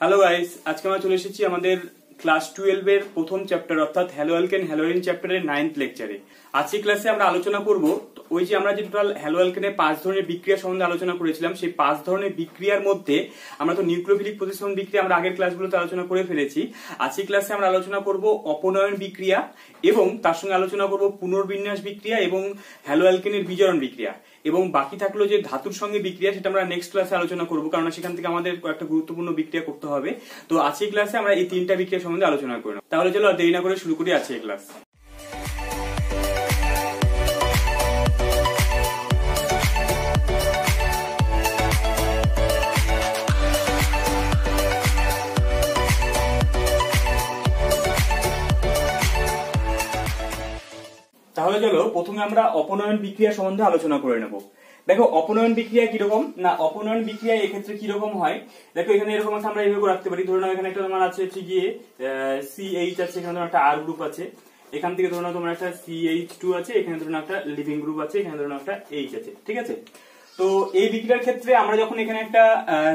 Hello guys, আজকে আমরা চলে এসেছি আমাদের ক্লাস 12 এর প্রথম চ্যাপ্টার অর্থাৎ হ্যালো অ্যালকেন হ্যালোইন চ্যাপ্টারের 9th লেকচারে। আজকে ক্লাসে আমরা আলোচনা করব ওই যে আমরা যে টোটাল হ্যালো অ্যালকেনের 5 ধরনের বিক্রিয়া সম্বন্ধে আলোচনা করেছিলাম, সেই 5 ধরনের বিক্রিয়ার মধ্যে আমরা তো নিউক্লিওফিলিক প্রতিস্থাপন বিক্রিয়া আমরা আগের ক্লাসগুলোতে আলোচনা করে ফেলেছি। আজকে ক্লাসে আমরা আলোচনা করব অপনয়ন বিক্রিয়া এবং তার সঙ্গে আলোচনা করব পুনর্বিন্যাস বিক্রিয়া এবং হ্যালো অ্যালকেনের বিজারণ বিক্রিয়া, এবং বাকি থাকলো যে ধাতুর সঙ্গে বিক্রিয়া, সেটা আমরা নেক্সট ক্লাসে আলোচনা করবো, কারণ সেখান থেকে আমাদের একটা গুরুত্বপূর্ণ বিক্রিয়া করতে হবে। তো আজকের ক্লাসে আমরা এই 3টা বিক্রিয়া সম্বন্ধে আলোচনা করব। তাহলে চলো দেরি না করে শুরু করি আজকের ক্লাস। তাহলে চলো প্রথমে আমরা অপনয়ন বিক্রিয়া সম্বন্ধে আলোচনা করে নেব। দেখো অপনয়ন বিক্রিয়া কিরকম না, অপনয়ন বিক্রিয়া এক্ষেত্রে কিরকম হয় দেখো, এখানে এরকম আছে, আমরা এইভাবে রাখতে পারি। ধরে নাও এখানে একটা তোমার আছে হচ্ছে গিয়ে CH আছে, এখানে তোমার একটা R গ্রুপ আছে, এখান থেকে ধরে নাও তোমার একটা CH2 আছে, এখানে ধরে নাও একটা লিভিং গ্রুপ আছে, এখানে ধরে নাও একটা H আছে, ঠিক আছে। তো এই বিক্রিয়ার ক্ষেত্রে আমরা যখন এখানে একটা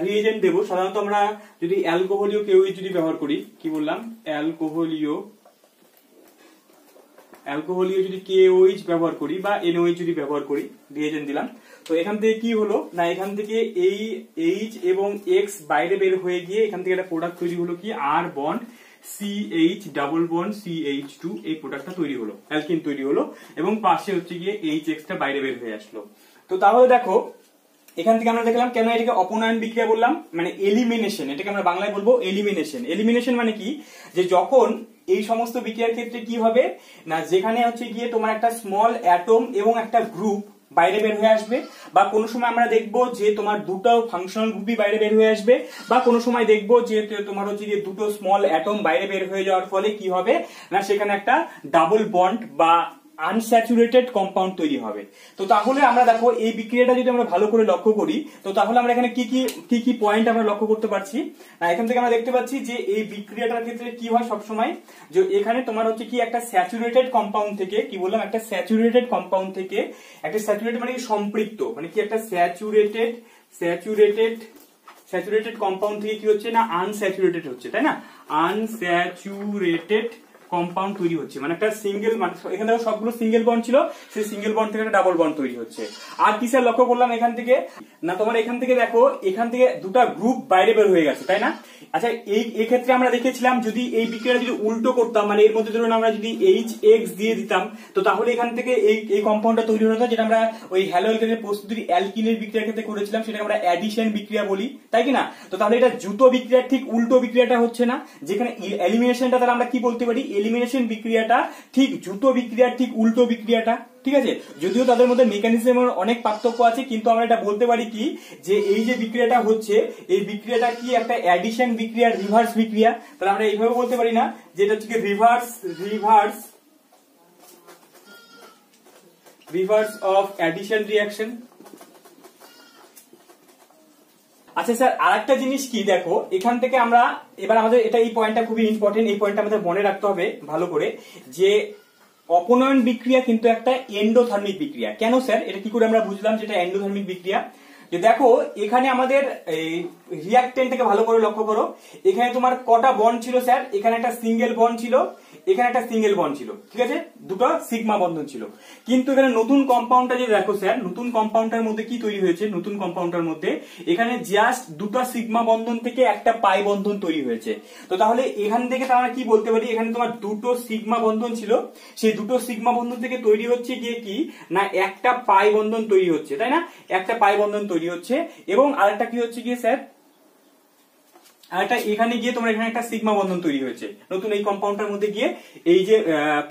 রিএজেন্ট দেবো, সাধারণত আমরা যদি অ্যালকোহলীয় কেউই যদি ব্যবহার করি, কি বললাম, অ্যালকোহলীয় যদি KOH ব্যবহার করি বা NOH যদি ব্যবহার করি, রিএজেন্ট দিলাম, তো এখান থেকে কি হলো না, এখান থেকে এই H এবং X বাইরে বের হয়ে গিয়ে এখান থেকে একটা প্রোডাক্ট তৈরি হলো কি R bond CH double bond CH2, এই প্রোডাক্টটা তৈরি হলো, অ্যালকিন তৈরি হলো, এবং পাশে হচ্ছে গিয়ে HX টা বাইরে বের হয়ে আসলো। তো তাহলে দেখো এখান থেকে আমরা দেখলাম কেন এটাকে অপনয়ন বিক্রিয়া বললাম, মানে এলিমিনেশন, এটাকে আমরা বাংলায় বলবো এলিমিনেশন। এলিমিনেশন মানে কি, যে যখন এই সমস্ত বিক্রিয়ার ক্ষেত্রে কি হবে না, যেখানে হচ্ছে গিয়ে তোমার একটা স্মল অ্যাটম এবং একটা গ্রুপ বাইরে বের হয়ে আসবে, বা কোনো সময় আমরা দেখবো যে তোমার দুটো ফাংশনাল গ্রুপই বাইরে বের হয়ে আসবে, বা কোনো সময় দেখবো যে তোমার হচ্ছে গিয়ে দুটো স্মল অ্যাটম বাইরে বের হয়ে যাওয়ার ফলে কি হবে না, সেখানে একটা ডাবল বন্ড বা আনস্যাচুরেটেড কম্পাউন্ড তৈরি হবে। তো তাহলে আমরা দেখো এই বিক্রিয়াটা যদি আমরা ভালো করে লক্ষ্য করি, তো তাহলে আমরা এখানে কি কি পয়েন্ট আমরা লক্ষ্য করতে পারছি না, এখান থেকে আমরা দেখতে পাচ্ছি যে এই বিক্রিয়াটার ক্ষেত্রে কি হয় সবসময়, যে এখানে তোমার হচ্ছে কি একটা স্যাচুরেটেড কম্পাউন্ড থেকে, কি বললাম, একটা স্যাচুরেটেড কম্পাউন্ড থেকে, একটা স্যাচুরেটেড মানে সম্পৃক্ত, মানে কি একটা স্যাচুরেটেড কম্পাউন্ড থেকে কি হচ্ছে না, আনস্যাচুরেটেড হচ্ছে, তাই না, আনস্যাচুরেটেড কম্পাউন্ড তৈরি হচ্ছে, মানে একটা সিঙ্গেল, মানে এখানে সবগুলো সিঙ্গেল বন্ড ছিল, সেই সিঙ্গেল বন্ড থেকে একটা ডাবল বন্ড তৈরি হচ্ছে। আর কি স্যার লক্ষ্য করলাম এখান থেকে না, তোমার এখান থেকে দেখো, এখান থেকে দুটো গ্রুপ বাইরে বের হয়ে গেছে, তাই না। আচ্ছা, এই ক্ষেত্রে আমরা দেখেছিলাম যদি এই বিক্রিয়াটা যদি উল্টো করতাম, মানে এর মধ্যে ধরুন আমরা যদি HX দিয়ে দিতাম, তো তাহলে এখান থেকে এই কম্পাউন্ডটা তৈরি হতো, যেটা আমরা ওই হ্যালো অ্যালকেনের প্রস্তুতির অ্যালকিনের বিক্রিয়ার ক্ষেত্রে করেছিলাম, সেটাকে আমরা অ্যাডিশন বিক্রিয়া বলি, তাই কি না। তো তাহলে এটা জুতো বিক্রিয়ার ঠিক উল্টো বিক্রিয়াটা হচ্ছে না, যেখানে এলিমিনেশনটা তাহলে আমরা কি বলতে পারি, এলিমিনেশন বিক্রিয়াটা ঠিক জুতো বিক্রিয়ার ঠিক উল্টো বিক্রিয়াটা, ঠিক আছে। যদিও তাদের মধ্যে মেকানিজমের অনেক পার্থক্য আছে, কিন্তু আমরা এটা বলতে পারি কি, যে এই যে বিক্রিয়াটা হচ্ছে, এই বিক্রিয়াটা কি একটা অ্যাডিশন বিক্রিয়ার রিভার্স বিক্রিয়া। তাহলে আমরা এইভাবে বলতে পারি না, যেটা হচ্ছে রিভার্স অফ অ্যাডিশন রিঅ্যাকশন। আচ্ছা স্যার, আরেকটা জিনিস কি দেখো, এখান থেকে আমরা এবার আমাদের এটা, এই পয়েন্টটা খুবই ইম্পর্টেন্ট, এই পয়েন্টটা আমাদের মনে রাখতে হবে ভালো করে, যে অপনয়ন বিক্রিয়া কিন্তু একটা এন্ডোথার্মিক বিক্রিয়া। কেন স্যার, এটা কি করে আমরা বুঝলাম যেটা এন্ডোথার্মিক বিক্রিয়া, যে দেখো এখানে আমাদের রিঅ্যাকটেন্টটাকে ভালো করে লক্ষ্য করো, এখানে তোমার কটা বন্ড ছিল স্যার, এখানে একটা সিঙ্গেল বন্ড ছিল, এখানে একটা সিঙ্গেল বন্ড ছিল, ঠিক আছে, দুটো সিগমা বন্ধন ছিল। কিন্তু এখানে নতুন কম্পাউন্ডটা যে দেখো স্যার, নতুন কম্পাউন্ডটার মধ্যে কি তৈরি হয়েছে, নতুন কম্পাউন্ডটার মধ্যে এখানে জাস্ট দুটো সিগমা বন্ধন থেকে একটা পাই বন্ধন তৈরি হয়েছে। তো তাহলে এখান থেকে আমরা কি বলতে পারি, এখানে তোমার দুটো সিগমা বন্ধন ছিল, সেই দুটো সিগমা বন্ধন থেকে তৈরি হচ্ছে গিয়ে কি না, একটা পাই বন্ধন তৈরি হচ্ছে, তাই না, একটা পাই বন্ধন তৈরি হচ্ছে। এবং আরেকটা কি হচ্ছে গিয়ে স্যার, আরেকটা এখানে গিয়ে তোমার এখানে একটা সিগমা বন্ধন তৈরি হয়েছে, নতুন এই কম্পাউন্ডটার মধ্যে গিয়ে এই যে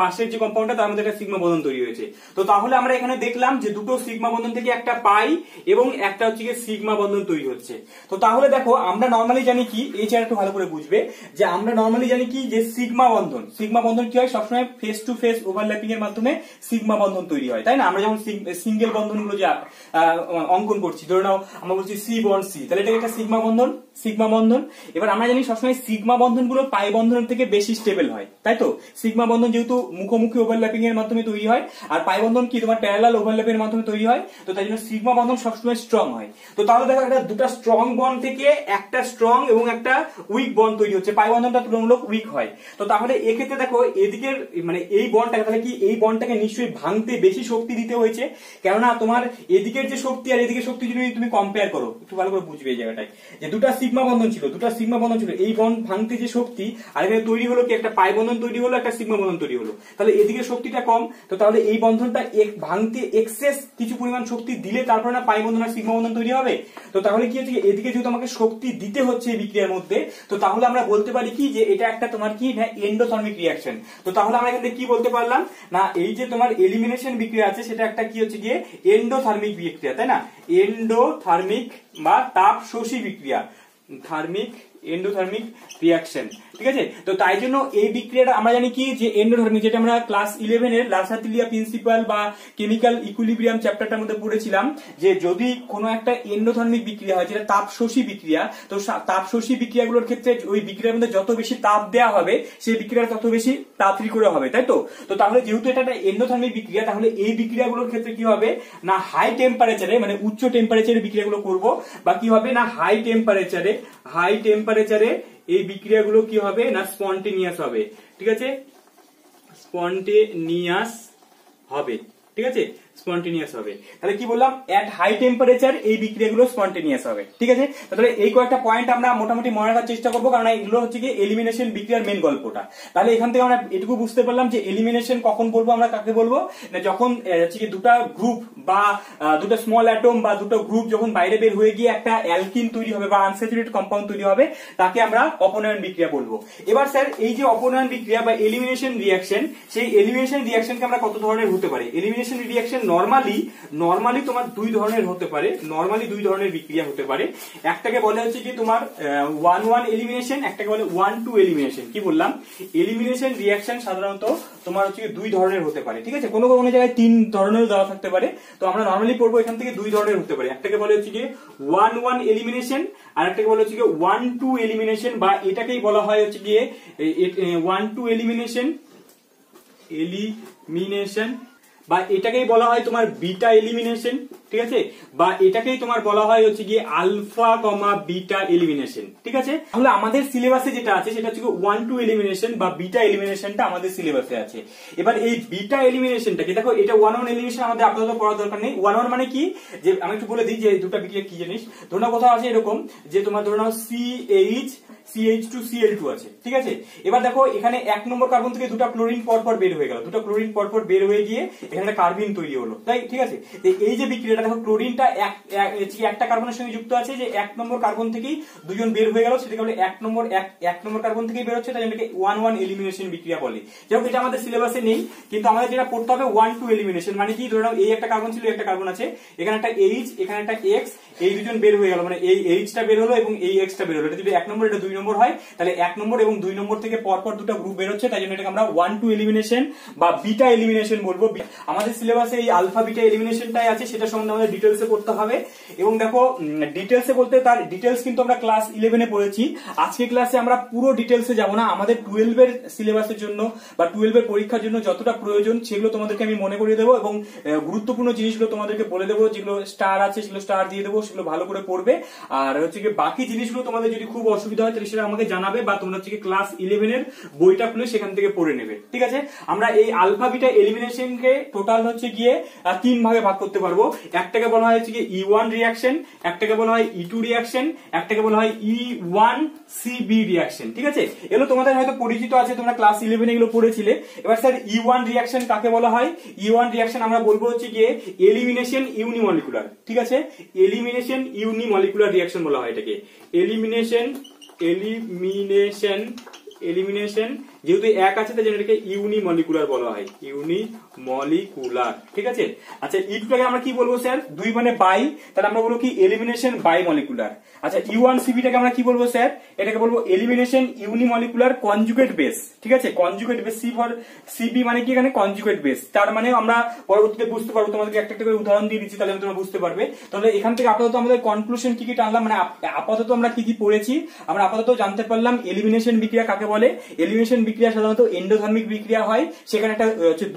পাশের যে কম্পাউন্ডটা, তার মধ্যে একটা সিগমা বন্ধন তৈরি হয়েছে। তো তাহলে আমরা এখানে দেখলাম যে দুটো সিগমা বন্ধন থেকে একটা পাই এবং একটা হচ্ছে গিয়ে সিগমা বন্ধন তৈরি হচ্ছে। তো তাহলে দেখো আমরা নর্মালি জানি কি, এই চেয়ার একটু ভালো করে বুঝবে, যে আমরা নর্মালি জানি কি, যে সিগমা বন্ধন কি হয়, সবসময় ফেস টু ফেস ওভারল্যাপিং এর মাধ্যমে সিগমা বন্ধন তৈরি হয়, তাই না। আমরা যখন সিঙ্গেল বন্ধনগুলো যে অঙ্কন করছি, ধরে নাও আমরা বলছি C বন্ড C, তাহলে এটা একটা সিগমা বন্ধন। এবার আমরা জানি সবসময় সিগমা বন্ধনগুলো পাই বন্ধনের থেকে বেশি স্টেবল হয়, তাই তাই তো? সিগমা বন্ধন যেহেতু মুখোমুখি ওভারল্যাপিং এর মাধ্যমে তৈরি হয়, আর পাই বন্ধন কি তোমার প্যারালাল ওভারল্যাপিং এর মাধ্যমে তৈরি হয়, তো তাই জন্য সিগমা বন্ধন সবসময় স্ট্রং হয়। তো তাহলে দেখো একটা দুটো স্ট্রং বন্ড থেকে একটা স্ট্রং এবং একটা উইক বন্ড তৈরি হচ্ছে, পাই বন্ধনটা তুলনামূলক উইক হয়। তো তাহলে এক্ষেত্রে দেখো এদিকের মানে এই বন্ডটাকে, তাহলে কি এই বন্ডটাকে নিশ্চয়ই ভাঙতে বেশি শক্তি দিতে হয়েছে, কেননা তোমার এদিকের যে শক্তি আর এদিকের শক্তি যদি তুমি কম্পেয়ার করো, একটু ভালো করে বুঝবে এই জায়গাটায়, যে দুটা সিগমা বন্ধন ছিল, এই বন্ড ভাঙতে যে শক্তি, আর এখানে তৈরি হলো কি একটা পাই বন্ধন তৈরি হলো, একটা সিগমা বন্ধন তৈরি হলো, তাহলে এদিকে শক্তিটা কম, তো তাহলে এই বন্ধনটা ভাঙতে এক্সেস কিছু পরিমাণ শক্তি দিলে তারপরে না পাই বন্ধন আর সিগমা বন্ধন তৈরি হবে। তো তাহলে কি হচ্ছে, এদিকে যেহেতু আমাকে শক্তি দিতে হচ্ছে এই বিক্রিয়ার মধ্যে, তো তাহলে আমরা বলতে পারি কি যে এটা একটা তোমার কি না এন্ডোথার্মিক রিঅ্যাকশন। তো তাহলে আমরা এখান থেকে কি বলতে পারলাম না, এই যে তোমার এলিমিনেশন বিক্রিয়া আছে সেটা একটা কি হচ্ছে গিয়ে এন্ডোথার্মিক বিক্রিয়া, তাই না? এন্ডোথার্মিক বা তাপ শোষী বিক্রিয়া, এন্ডোথার্মিক রিঅ্যাকশন, ঠিক আছে? তো তাই জন্য এই বিক্রিয়াটা আমরা জানি কি যে এন্ডোথার্মিক, যেটা আমরা ক্লাস 11 এর লাসাতিলিয়া প্রিন্সিপাল বা কেমিক্যাল ইকুইলিব্রিয়াম চ্যাপ্টারটার মধ্যে পড়েছিলাম, যে যদি কোনো একটা এন্ডোথার্মিক বিক্রিয়া হয় যেটা তাপশোষী বিক্রিয়া, তো তাপশোষী বিক্রিয়াগুলোর ক্ষেত্রে ওই বিক্রিয়ার মধ্যে যত বেশি তাপ দেওয়া হবে সেই বিক্রিয়াটা তত বেশি তাড়াতাড়ি করে হবে, তাই তো? তো তাহলে যেহেতু এটা একটা এন্ডোথার্মিক বিক্রিয়া, তাহলে এই বিক্রিয়াগুলোর ক্ষেত্রে কি হবে না, হাই টেম্পারেচারে মানে উচ্চ টেম্পারেচারে বিক্রিয়াগুলো করব, বা কি হবে না হাই টেম্পারেচারে এই বিক্রিয়াগুলো কি হবে না স্পন্টেনিয়াস হবে, ঠিক আছে? স্পন্টেনিয়াস হবে, ঠিক আছে? স্পন্টেনিয়াস হবে। তাহলে কি বললাম, এট হাই টেম্পারেচার এই বিক্রিয়াগুলো স্পন্টেনিয়াস হবে, ঠিক আছে? তাহলে এই কয়েকটা পয়েন্ট আমরা মোটামুটি মনে রাখার চেষ্টা করবো, কারণ এগুলো হচ্ছে কি এলিমিনেশন বিক্রিয়ার মেন গল্পটা। তাহলে এখান থেকে আমরা এটুকু বুঝতে পারলাম যে এলিমিনেশন কখন বলবো আমরা, কাকে বলবো না, যখন দুটা গ্রুপ বা দুটো স্মল অ্যাটম বা দুটো গ্রুপ যখন বাইরে বের হয়ে গিয়ে একটা অ্যালকিন তৈরি হবে বা আনস্যাচুরেটেড কম্পাউন্ড তৈরি হবে, তাকে আমরা অপনয়ন বিক্রিয়া বলবো। এবার স্যার এই যে অপনয়ন বিক্রিয়া বা এলিমিনেশন রিঅ্যাকশন, সেই এলিমিনেশন রিঅ্যাকশনকে আমরা কত ধরনের হতে পারে? এলিমিনেশন রিঅ্যাকশন নরমালি তোমার দুই ধরনের হতে পারে, দুই ধরনের বিক্রিয়া হতে পারে। একটাকে বলে হচ্ছে কি তোমার 1-1 এলিমিনেশন, একটাকে বলে 1-2 এলিমিনেশন। কি বললাম, এলিমিনেশন রিঅ্যাকশন সাধারণত তোমার হচ্ছে দুই ধরনের হতে পারে, ঠিক আছে? কোনো কোনো জায়গায় তিন ধরনের দেওয়া থাকতে পারে, তো আমরা নরমালি পড়বো এখান থেকে দুই ধরনের হতে পারে। একটাকে বলে হচ্ছে কি 1-1 এলিমিনেশন, আর একটাকে বলে হচ্ছে কি 1-2 এলিমিনেশন, বা এটাকেই বলা হয় হচ্ছে গিয়ে 1-2 এলিমিনেশন, বা এটাকেই বলা হয় তোমার বিটা এলিমিনেশন, ঠিক আছে? বা এটাকেই তোমার বলা হয় হচ্ছে গিয়ে আলফা কমা বিটা এলিমিনেশন, ঠিক আছে? তাহলে আমাদের সিলেবাসে যেটা আছে সেটা হচ্ছে 1-2 এলিমিনেশন বা বিটা এলিমিনেশনটা আমাদের সিলেবাসে আছে। এবার এই বিটা এলিমিনেশনটাকে দেখো, এটা 1-1 এলিমিনেশন আমাদের আপাতত পড়ার দরকার নেই। 1-1 মানে কি, যে আমি একটু বলে দিই যে দুটো বিক্রিয়া কি জিনিস। ধরো কোথাও আছে এরকম যে তোমার ধরো CH2Cl2 আছে, ঠিক আছে? এবার দেখো এখানে 1 নম্বর কার্বন থেকে দুটো ক্লোরিন পরপর বের হয়ে গেল, বের হয়ে গিয়ে এখানে একটা কার্বিন তৈরি হলো, তাই? ঠিক আছে? এই যে বিক্রিয়াটা দেখো, ক্লোরিনটা একটা কার্বনের সঙ্গে যুক্ত আছে, যে 1 নম্বর কার্বন থেকেই দুজন বের হয়ে গেল, সেটাকে বলে 1 নম্বর কার্বন থেকেই বের হচ্ছে, তাই এটাকে 1-1 এলিমিনেশন বিক্রিয়া বলে। যেমন এটা আমাদের সিলেবাসে নেই, কিন্তু আমাদের যেটা পড়তে হবে 1-2 এলিমিনেশন মানে কি, ধরে নাও এই একটা কার্বন ছিল, একটা কার্বন আছে, এখানে একটা H, এখানে একটা X, এই দুজন বের হয়ে গেল, মানে এই Hটা বের হলো এবং এই Xটা বের হলো। এটা যদি 1 নম্বর, এটা 2 নম্বর হয়, তাহলে 1 নম্বর এবং 2 নম্বর থেকে পরপর দুটো গ্রুপ বের হচ্ছে, তাই জন্য এটাকে আমরা 1-2 এলিমিনেশন বা বিটা এলিমিনেশন বলবো। আমাদের সিলেবাসে এই আলফা বিটা এলিমিনেশনটাই আছে, সেটা সম্বন্ধে আমাদের ডিটেইলসে পড়তে হবে। এবং দেখো ডিটেইলসে বলতে তার ডিটেইলস কিন্তু আমরা ক্লাস 11 এ পড়েছি। আজকে ক্লাসে আমরা পুরো ডিটেইলসে যাব না, আমাদের 12 এর সিলেবাসের জন্য বা 12 এর পরীক্ষার জন্য যতটা প্রয়োজন সেগুলো তোমাদেরকে আমি মনে করিয়ে দেবো, এবং গুরুত্বপূর্ণ জিনিসগুলো তোমাদেরকে বলে দেবো, যেগুলো স্টার আছে সেগুলো স্টার দিয়ে দেবো, সেগুলো ভালো করে পড়বে। আর হচ্ছে কি বাকি জিনিসগুলো তোমাদের যদি খুব অসুবিধা হয় তাহলে সেটা আমাকে জানাবে, বা তোমরা হচ্ছে ক্লাস 11 এর বইটা খুলে সেখান থেকে পড়ে নেবে, ঠিক আছে? আমরা এই আলফা বিটা এলিমিনেশনকে টোটাল হচ্ছে গিয়ে 3 ভাগে ভাগ করতে পারবো। একটাকে বলা হয় হচ্ছে কি E1 রিঅ্যাকশন, একটাকে বলা হয় E2 রিঅ্যাকশন, একটাকে বলা হয় E1CB রিঅ্যাকশন, ঠিক আছে? এগুলো তোমাদের হয়তো পরিচিত আছে, তোমরা ক্লাস 11 এগুলো পড়েছিলে। এবার স্যার E1 রিঅ্যাকশন কাকে বলা হয়? E1 রিঅ্যাকশন আমরা বলবো হচ্ছে গিয়ে এলিমিনেশন ইউনিমলিকুলার, ঠিক আছে? এলিমিনেশন ইউনিমলিকুলার রিঅ্যাকশন বলা হয় এটাকে। এলিমিনেশন যেহেতু এক আছে তাই জন্য এটাকে ইউনিমলিকুলার বলা হয়, ইউনিমলিকুলার, ঠিক আছে? আচ্ছা, E2টাকে আমরা কি বলবো স্যার? 2 মানে বাই, তাহলে আমরা বলবো কি এলিমিনেশন বাই মলিকুলার। আচ্ছা, E1CBটাকে আমরা কি বলবো স্যার? এটাকে বলবো এলিমিনেশন ইউনিমলিকুলার কনজুগেট বেস, ঠিক আছে? কনজুগেট বেস, CB মানে কি এখানে কনজুগেট বেস। তার মানে আমরা পরবর্তীতে বুঝতে পারবো, তোমাদেরকে একটা করে উদাহরণ দিয়ে দিচ্ছি, তাহলে তোমরা বুঝতে পারবে। তাহলে এখান থেকে আপাতত আমাদের কনক্লুশন কি টানলাম, মানে আপাতত আমরা কি পড়েছি? আমরা আপাতত জানতে পারলাম এলিমিনেশন বিক্রিয়া কাকে বলে। এলিমিনেশন বিক্রিয়া সাধারণত এন্ডোথার্মিক বিক্রিয়া হয়, সেখানে একটা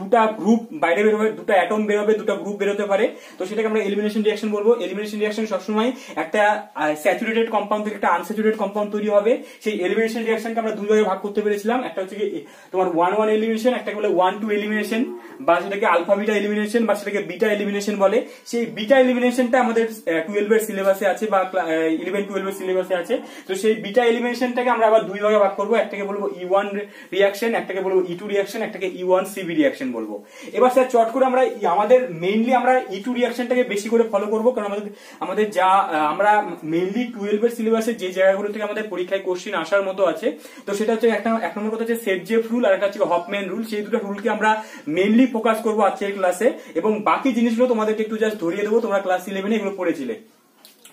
দুটা গ্রুপ বাইরে বের হবে, দুটা অ্যাটম বের হবে, দুটা গ্রুপ বেরোতে পারে, তো সেটাকে আমরা এলিমিনেশন রিঅ্যাকশন বলবো। এলিমিনেশন রিঅ্যাকশন সবসময় একটা স্যাচুরেটেড কম্পাউন্ড থেকে একটা আনস্যাচুরেটেড কম্পাউন্ড তৈরি হবে। সেই এলিমিনেশন রিঅ্যাকশনকে আমরা দুই ভাগে ভাগ করতে পেরেছিলাম, একটা হচ্ছে কি তোমার 1-1 এলিমিনেশন, একটা বলে 1-2 এলিমিনেশন, বা সেটাকে আলফা বিটা এলিমিনেশন, বা সেটাকে বিটা এলিমিনেশন বলে। সেই বিটা এলিমিনেশনটা আমাদের 12 এর সিলেবাসে আছে বা 11-12 এর সিলেবাসে আছে। তো সেই বিটা এলিমিনেশনটাকে আমরা আবার দুই ভাগে ভাগ করবো, একটাকে বলবো E1 রিঅ্যাকশন, একটাকে বলবো E2 রিঅ্যাকশন, একটাকে E1 CB রিঅ্যাকশন বলবো। এবার স্যার চট করে আমরা আমাদের মেইনলি আমরা E2 রিঅ্যাকশনটাকে বেশি করে ফলো করবো, কারণ আমাদের যা আমরা মেইনলি 12 এর সিলেবাসে যে জায়গাগুলো থেকে আমাদের পরীক্ষায় কোশ্চেন আসার মতো আছে, তো সেটা হচ্ছে এক নম্বর কথা হচ্ছে সেটজেফ রুল, আর একটা হচ্ছে হফম্যান রুল। সেই দুটো রুলকে আমরা মেইনলি ফোকাস করবো আজকের ক্লাসে, এবং বাকি জিনিসগুলো তোমাদেরকে একটু জাস্ট ধরিয়ে দেবো, তোমরা ক্লাস 11 এগুলো পড়েছিলে।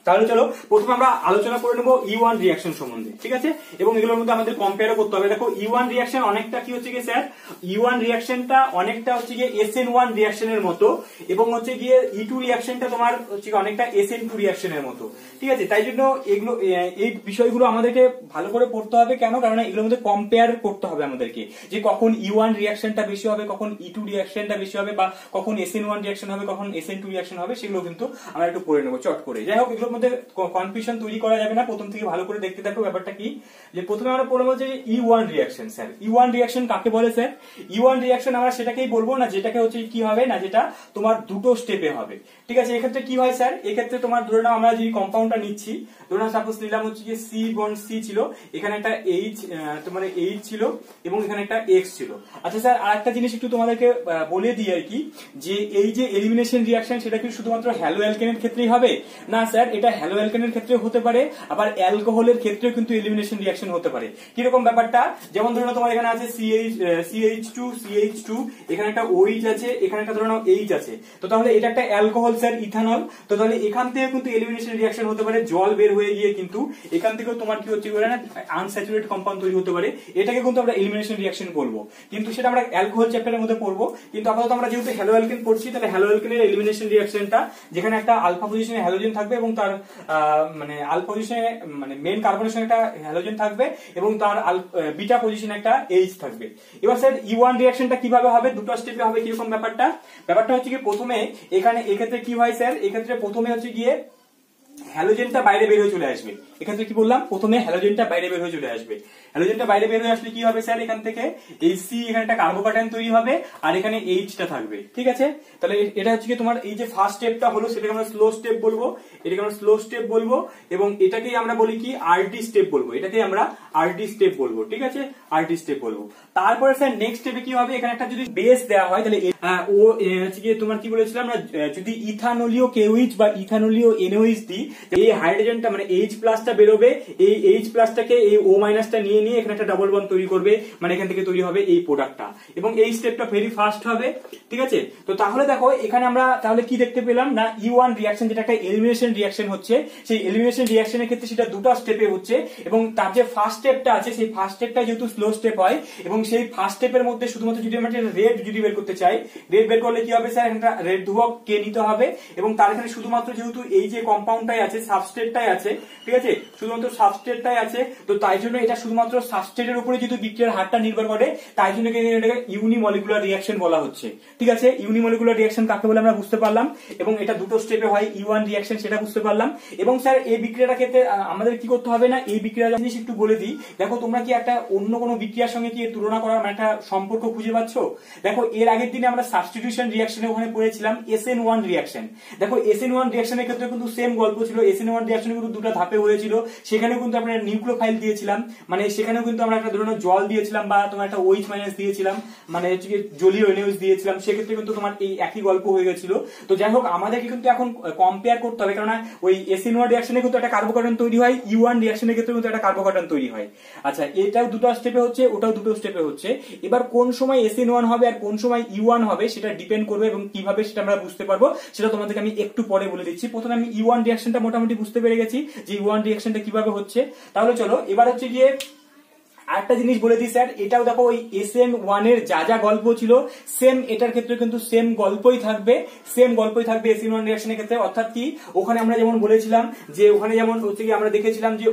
তাহলে চলো প্রথমে আমরা আলোচনা করে নেবো E1 রিঅ্যাকশন সম্বন্ধে, ঠিক আছে, এবং এগুলোর মধ্যে আমাদের কম্পেয়ারও করতে হবে। দেখো E1 রিঅ্যাকশন অনেকটা কি হচ্ছে গিয়ে স্যার, E1 রিঅ্যাকশনটা অনেকটা হচ্ছে গিয়ে SN1 রিঅ্যাকশনের মতো, এবং হচ্ছে গিয়ে E2 রিঅ্যাকশনটা তোমার হচ্ছে অনেকটা SN2 রিঅ্যাকশনের মতো, ঠিক আছে। তাই জন্য এগুলো এই বিষয়গুলো আমাদেরকে ভালো করে পড়তে হবে। কেন? কারণ এগুলোর মধ্যে কম্পেয়ার করতে হবে আমাদেরকে, যে কখন E1 রিঅ্যাকশনটা বেশি হবে, কখন E2 রিঅ্যাকশনটা বেশি হবে, বা কখন SN1 রিঅ্যাকশন হবে, কখন SN2 রিঅ্যাকশন হবে, সেগুলো কিন্তু আমরা একটু পড়ে নেবো চট করে। যাই হোক, এগুলোর মধ্যে কনফিউশন তৈরি করা যাবে না, প্রথম থেকে ভালো করে দেখতে থাকো। ব্যাপারটা কি, যে প্রথমে আমরা পড়বো যে E1 reaction. Sir E1 reaction কাকে বলে? স্যার E1 রিঅ্যাকশন আমরা সেটাকেই বলবো না যেটাকে হচ্ছে কি হবে না, যেটা তোমার দুটো স্টেপে হবে, ঠিক আছে। এক্ষেত্রে কি হয় স্যার, এক্ষেত্রে তোমার ধরে নাও আমরা যে কম্পাউন্ডটা নিচ্ছি, ধরে নাও সাপোজ নিলাম হচ্ছে যে C বন্ড C ছিল, এখানে একটা H তোমার H ছিল, এবং এখানে একটা X ছিল। আচ্ছা স্যার, আরেকটা জিনিস একটু তোমাদেরকে বলে দিই আর কি, যে এই যে এলিমিনেশন রিঅ্যাকশন সেটা কি শুধুমাত্র হ্যালো অ্যালকেনের ক্ষেত্রেই হবে? না স্যার, এটা হ্যালো অ্যালকেনের ক্ষেত্রে হতে পারে, আবার অ্যালকোহলের ক্ষেত্রেও কিন্তু এলিমিনেশন রিঅ্যাকশন হতে পারে। কিরকম ব্যাপারটা, যেমন ধরে নাও তোমার এখানে আছে CH2, এখানে একটা OH আছে, এখানে একটা ধরে নাও H আছে, তো তাহলে এটা একটা অ্যালকোহল স্যার, ইথানল। তো তাহলে এখান থেকে কিন্তু এলিমিনেশন রিঅ্যাকশন হতে পারে, জল বের হয়ে গিয়ে কিন্তু এখান থেকেও তোমার কি হচ্ছে না, আনস্যাচুরেটেড কম্পাউন্ড তৈরি হতে পারে, এটাকে কিন্তু আমরা এলিমিনেশন রিঅ্যাকশন বলবো। কিন্তু সেটা আমরা অ্যালকোহল চ্যাপ্টারের মধ্যে পড়বো। কিন্তু আপাতত আমরা যেহেতু হ্যালো অ্যালকেন পড়ছি, তাহলে হ্যালো অ্যালকেনের এলিমিনেশন রিঅ্যাকশনটা, যেখানে একটা আলফা পজিশনে হ্যালোজেন থাকবে, এবং তার মানে আলফা পজিশনে মানে মেইন কার্বনের সঙ্গে একটা হ্যালোজেন থাকবে, এবং তার বিটা পজিশনে একটা H থাকবে। এবার স্যার E1 রিঅ্যাকশনটা কিভাবে হবে, দুটো স্টেপে হবে। কিরকম ব্যাপারটা হচ্ছে কি, প্রথমে এখানে এক্ষেত্রে কি হয় স্যার, এক্ষেত্রে প্রথমে হচ্ছে গিয়ে হ্যালোজেনটা বাইরে বের হয়ে চলে আসবে। এক্ষেত্রে কি বললাম, প্রথমে হ্যালোজেনটা বাইরে বের হয়ে চলে আসবে। হ্যালোজেনটা বাইরে বের হয়ে আসলে কি হবে স্যার, এখান থেকে এই C, এখানে একটা কার্বোকাটায়ন তৈরি হবে, আর এখানে H টা থাকবে, ঠিক আছে। তাহলে এটা হচ্ছে কি তোমার এই যে ফার্স্ট স্টেপটা হলো, সেটাকে আমরা স্লো স্টেপ বলবো, এটাকে আমরা স্লো স্টেপ বলবো, এবং এটাকেই আমরা বলি কি RD স্টেপ বলবো, এটাকে আমরা RD স্টেপ বলবো, ঠিক আছে, RD স্টেপ বলবো। তারপরে স্যার নেক্সট স্টেপে কি হবে, এখানে একটা যদি বেস দেওয়া হয়, তাহলে ও হচ্ছে কি তোমার কি বলেছিলাম না, যদি ইথানোলীয় KOH বা ইথানোলীয় NOH দিই, এই হাইড্রোজেনটা মানে H প্লাসটা বেরোবে, এই H প্লাসটাকে এই O মাইনাসটা নিয়ে নিয়ে এখানে একটা ডাবল বন্ড তৈরি করবে, মানে এখান থেকে তৈরি হবে এই প্রোডাক্টটা, এবং এই স্টেপটা ভেরি ফাস্ট হবে, ঠিক আছে। তো তাহলে দেখো এখানে আমরা তাহলে কি দেখতে পেলাম না, E1 রিঅ্যাকশন যেটা একটা এলিমিনেশন রিঅ্যাকশন হচ্ছে, সেই এলিমিনেশন রিঅ্যাকশনের ক্ষেত্রে সেটা দুটো স্টেপে হচ্ছে, এবং তার যে ফার্স্ট স্টেপটা আছে, সেই ফার্স্ট স্টেপটা যেহেতু স্লো স্টেপ হয়, এবং সেই ফার্স্ট স্টেপের মধ্যে শুধুমাত্র যদি আমরা রেড যদি বের করতে চাই, রেড বের করলে কি হবে স্যার, এখানটা রেড ধ্রুবক কে নিতে হবে, এবং তার এখানে শুধুমাত্র যেহেতু এই যে কম্পাউন্ডটাই আছে, সাবস্ট্রেটটাই আছে, ঠিক আছে, শুধুমাত্র সাবস্ট্রেটটাই আছে, তো তাই জন্য এটা শুধুমাত্র সাবস্ট্রেটের উপরে যেহেতু বিক্রিয়ার হারটা নির্ভর করে, তাই জন্য এটাকে ইউনিমলিকুলার রিঅ্যাকশন বলা হচ্ছে, ঠিক আছে। ইউনিমলিকুলার রিঅ্যাকশন কাকে বলে আমরা বুঝতে পারলাম, এবং এটা দুটো স্টেপে হয় E1 রিঅ্যাকশন, সেটা বুঝতে পারলাম। এবং স্যার এই বিক্রিয়াটা ক্ষেত্রে আমাদের কি করতে হবে না, এই বিক্রিয়া জিনিস একটু বলে দিই। দেখো তোমরা কি একটা অন্য কোনো বিক্রিয়ার সঙ্গে কি তুলনা করার একটা সম্পর্ক খুঁজে পাচ্ছ? দেখো এর আগের দিনে আমরা সাবস্টিটিউশন রিঅ্যাকশনে ওখানে পড়েছিলাম SN1 রিঅ্যাকশন। দেখো SN1 রিঅ্যাকশনের ক্ষেত্রে কিন্তু সেম গল্প ছিল, SN1 রিঅ্যাকশনে কিন্তু দুটো ধাপে হয়েছিল, সেখানে কিন্তু আমরা নিউক্লিওফাইল দিয়েছিলাম, মানে সেখানেও কিন্তু আমরা একটা ধরনের জল দিয়েছিলাম, বা তোমার একটা OH মাইনাস দিয়েছিলাম, মানে জলীয় NOH দিয়েছিলাম, সেক্ষেত্রে কিন্তু তোমার এই একই গল্প হয়ে গেছিল। তো যাই হোক, আমাদেরকে কিন্তু এখন কম্পেয়ার করতে হবে, কারণ ওই SN1 রিঅ্যাকশনে কিন্তু একটা কার্বোকার্বন তৈরি হয়, E1 রিঅ্যাকশনের ক্ষেত্রে কিন্তু একটা কার্বোকার্বন তৈরি হয়। আচ্ছা, এটাও দুটো স্টেপে হচ্ছে, ওটাও দুটো স্টেপে হচ্ছে। এবার কোন সময় SN1 হবে আর কোন সময় E1 হবে সেটা ডিপেন্ড করবে, এবং কিভাবে সেটা আমরা বুঝতে পারবো সেটা তোমাদেরকে আমি একটু পরে বলে দিচ্ছি। প্রথমে আমি E1 রিঅ্যাকশনটা মোটামুটি বুঝতে পেরে গেছি যে E1 রিঅ্যাকশনটা কিভাবে হচ্ছে। তাহলে চলো এবার হচ্ছে গিয়ে আরেকটা জিনিস বলে দিই স্যার, এটাও দেখো ওই SN1 এর যা যা গল্প ছিল সেম এটার ক্ষেত্রে কিন্তু সেম গল্পই থাকবে SN1 রিঅ্যাকশনের ক্ষেত্রে। অর্থাৎ কি, ওখানে আমরা যেমন বলেছিলাম যে ওখানে যেমন হচ্ছে কি আমরা দেখেছিলাম যে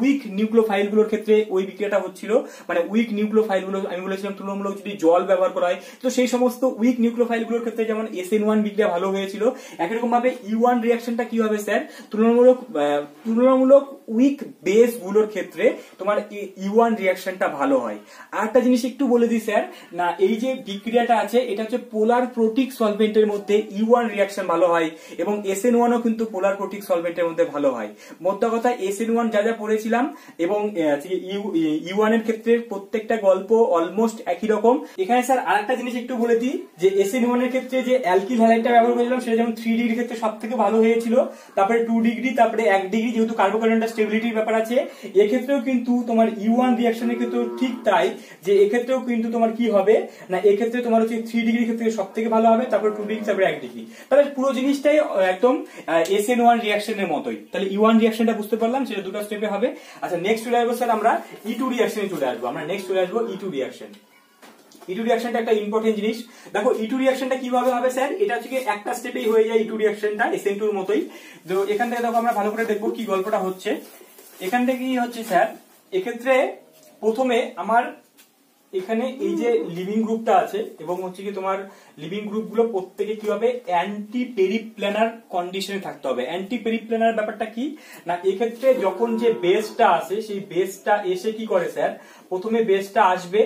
উইক নিউক্লিওফাইল গুলোর ক্ষেত্রে ওই বিক্রিয়াটা হচ্ছিল, মানে উইক নিউক্লিওফাইল গুলো আমি বলেছিলাম তুলনামূলক যদি জল ব্যবহার করা হয় তো সেই সমস্ত উইক নিউক্লিওফাইল গুলোর ক্ষেত্রে যেমন SN1 বিক্রিয়া ভালো হয়েছিল, একই রকম ভাবে E1 রিঅ্যাকশনটা কি হবে স্যার, তুলনামূলক উইক বেস গুলোর ক্ষেত্রে তোমার E1 রিঅ্যাকশনটা ভালো হয়। আর একটা জিনিস একটু বলে দিই স্যার, না এই যে বিক্রিয়াটা আছে এটা হচ্ছে পোলার প্রোটিক সলভেন্টের মধ্যে E1 রিঅ্যাকশন ভালো হয় এবং SN1 ও কিন্তু পোলার প্রোটিক সলভেন্টের মধ্যে ভালো হয়। মোদ্দা কথা SN1 যা যা পড়েছিলাম এবং E1 এর ক্ষেত্রে প্রত্যেকটা গল্প অলমোস্ট একই রকম। এখানে স্যার আরেকটা জিনিস একটু বলে দিই যে SN1 এর ক্ষেত্রে যে অ্যালকিল হ্যালাইডটা ব্যবহার করেছিলাম সেটা যেমন 3 ডিগ্রির ক্ষেত্রে সব থেকে ভালো হয়েছিল, তারপরে 2 ডিগ্রি, তারপরে 1 ডিগ্রি, যেহেতু কার্বোকার্বনের স্টেবিলিটির ব্যাপার আছে এক্ষেত্রেও কিন্তু তোমার E1 রিঅ্যাকশনের ক্ষেত্রেও ঠিক তাই, যে এক্ষেত্রেও কিন্তু তোমার কি হবে না, এক্ষেত্রে তোমার হচ্ছে 3 ডিগ্রির ক্ষেত্রে সব থেকে ভালো হবে, তারপরে 2 ডিগ্রি, তারপরে 1 ডিগ্রি। তাহলে পুরো জিনিসটাই একদম SN1 রিঅ্যাকশনের মতোই। তাহলে E1 রিঅ্যাকশনটা বুঝতে পারলাম, সেটা দুটো স্টেপে হবে। আচ্ছা নেক্সট চলে আসবো স্যার আমরা E2 রিঅ্যাকশনে চলে আসবো। E2 reaction. E2 রিঅ্যাকশনটা একটা ইম্পর্টেন্ট জিনিস। দেখো E2 রিঅ্যাকশনটা কিভাবে হবে স্যার, এটা হচ্ছে একটা স্টেপেই হয়ে যায় E2 রিঅ্যাকশনটা SN2 এর মতোই। তো এখান থেকে দেখো আমরা ভালো করে দেখবো কি গল্পটা হচ্ছে। এখান থেকে কি হচ্ছে স্যার, এক্ষেত্রে প্রথমে আমার এখানে এই যে লিভিং গ্রুপটা আছে এবং হচ্ছে কি তোমার লিভিং গ্রুপগুলো প্রত্যেকে কি হবে, অ্যান্টি পেরিপ্ল্যানার কন্ডিশনে থাকতে হবে। অ্যান্টি পেরিপ্ল্যানার ব্যাপারটা কি না, এক্ষেত্রে যখন যে বেসটা আসে সেই বেসটা এসে কি করে স্যার, প্রথমে বেসটা আসবে,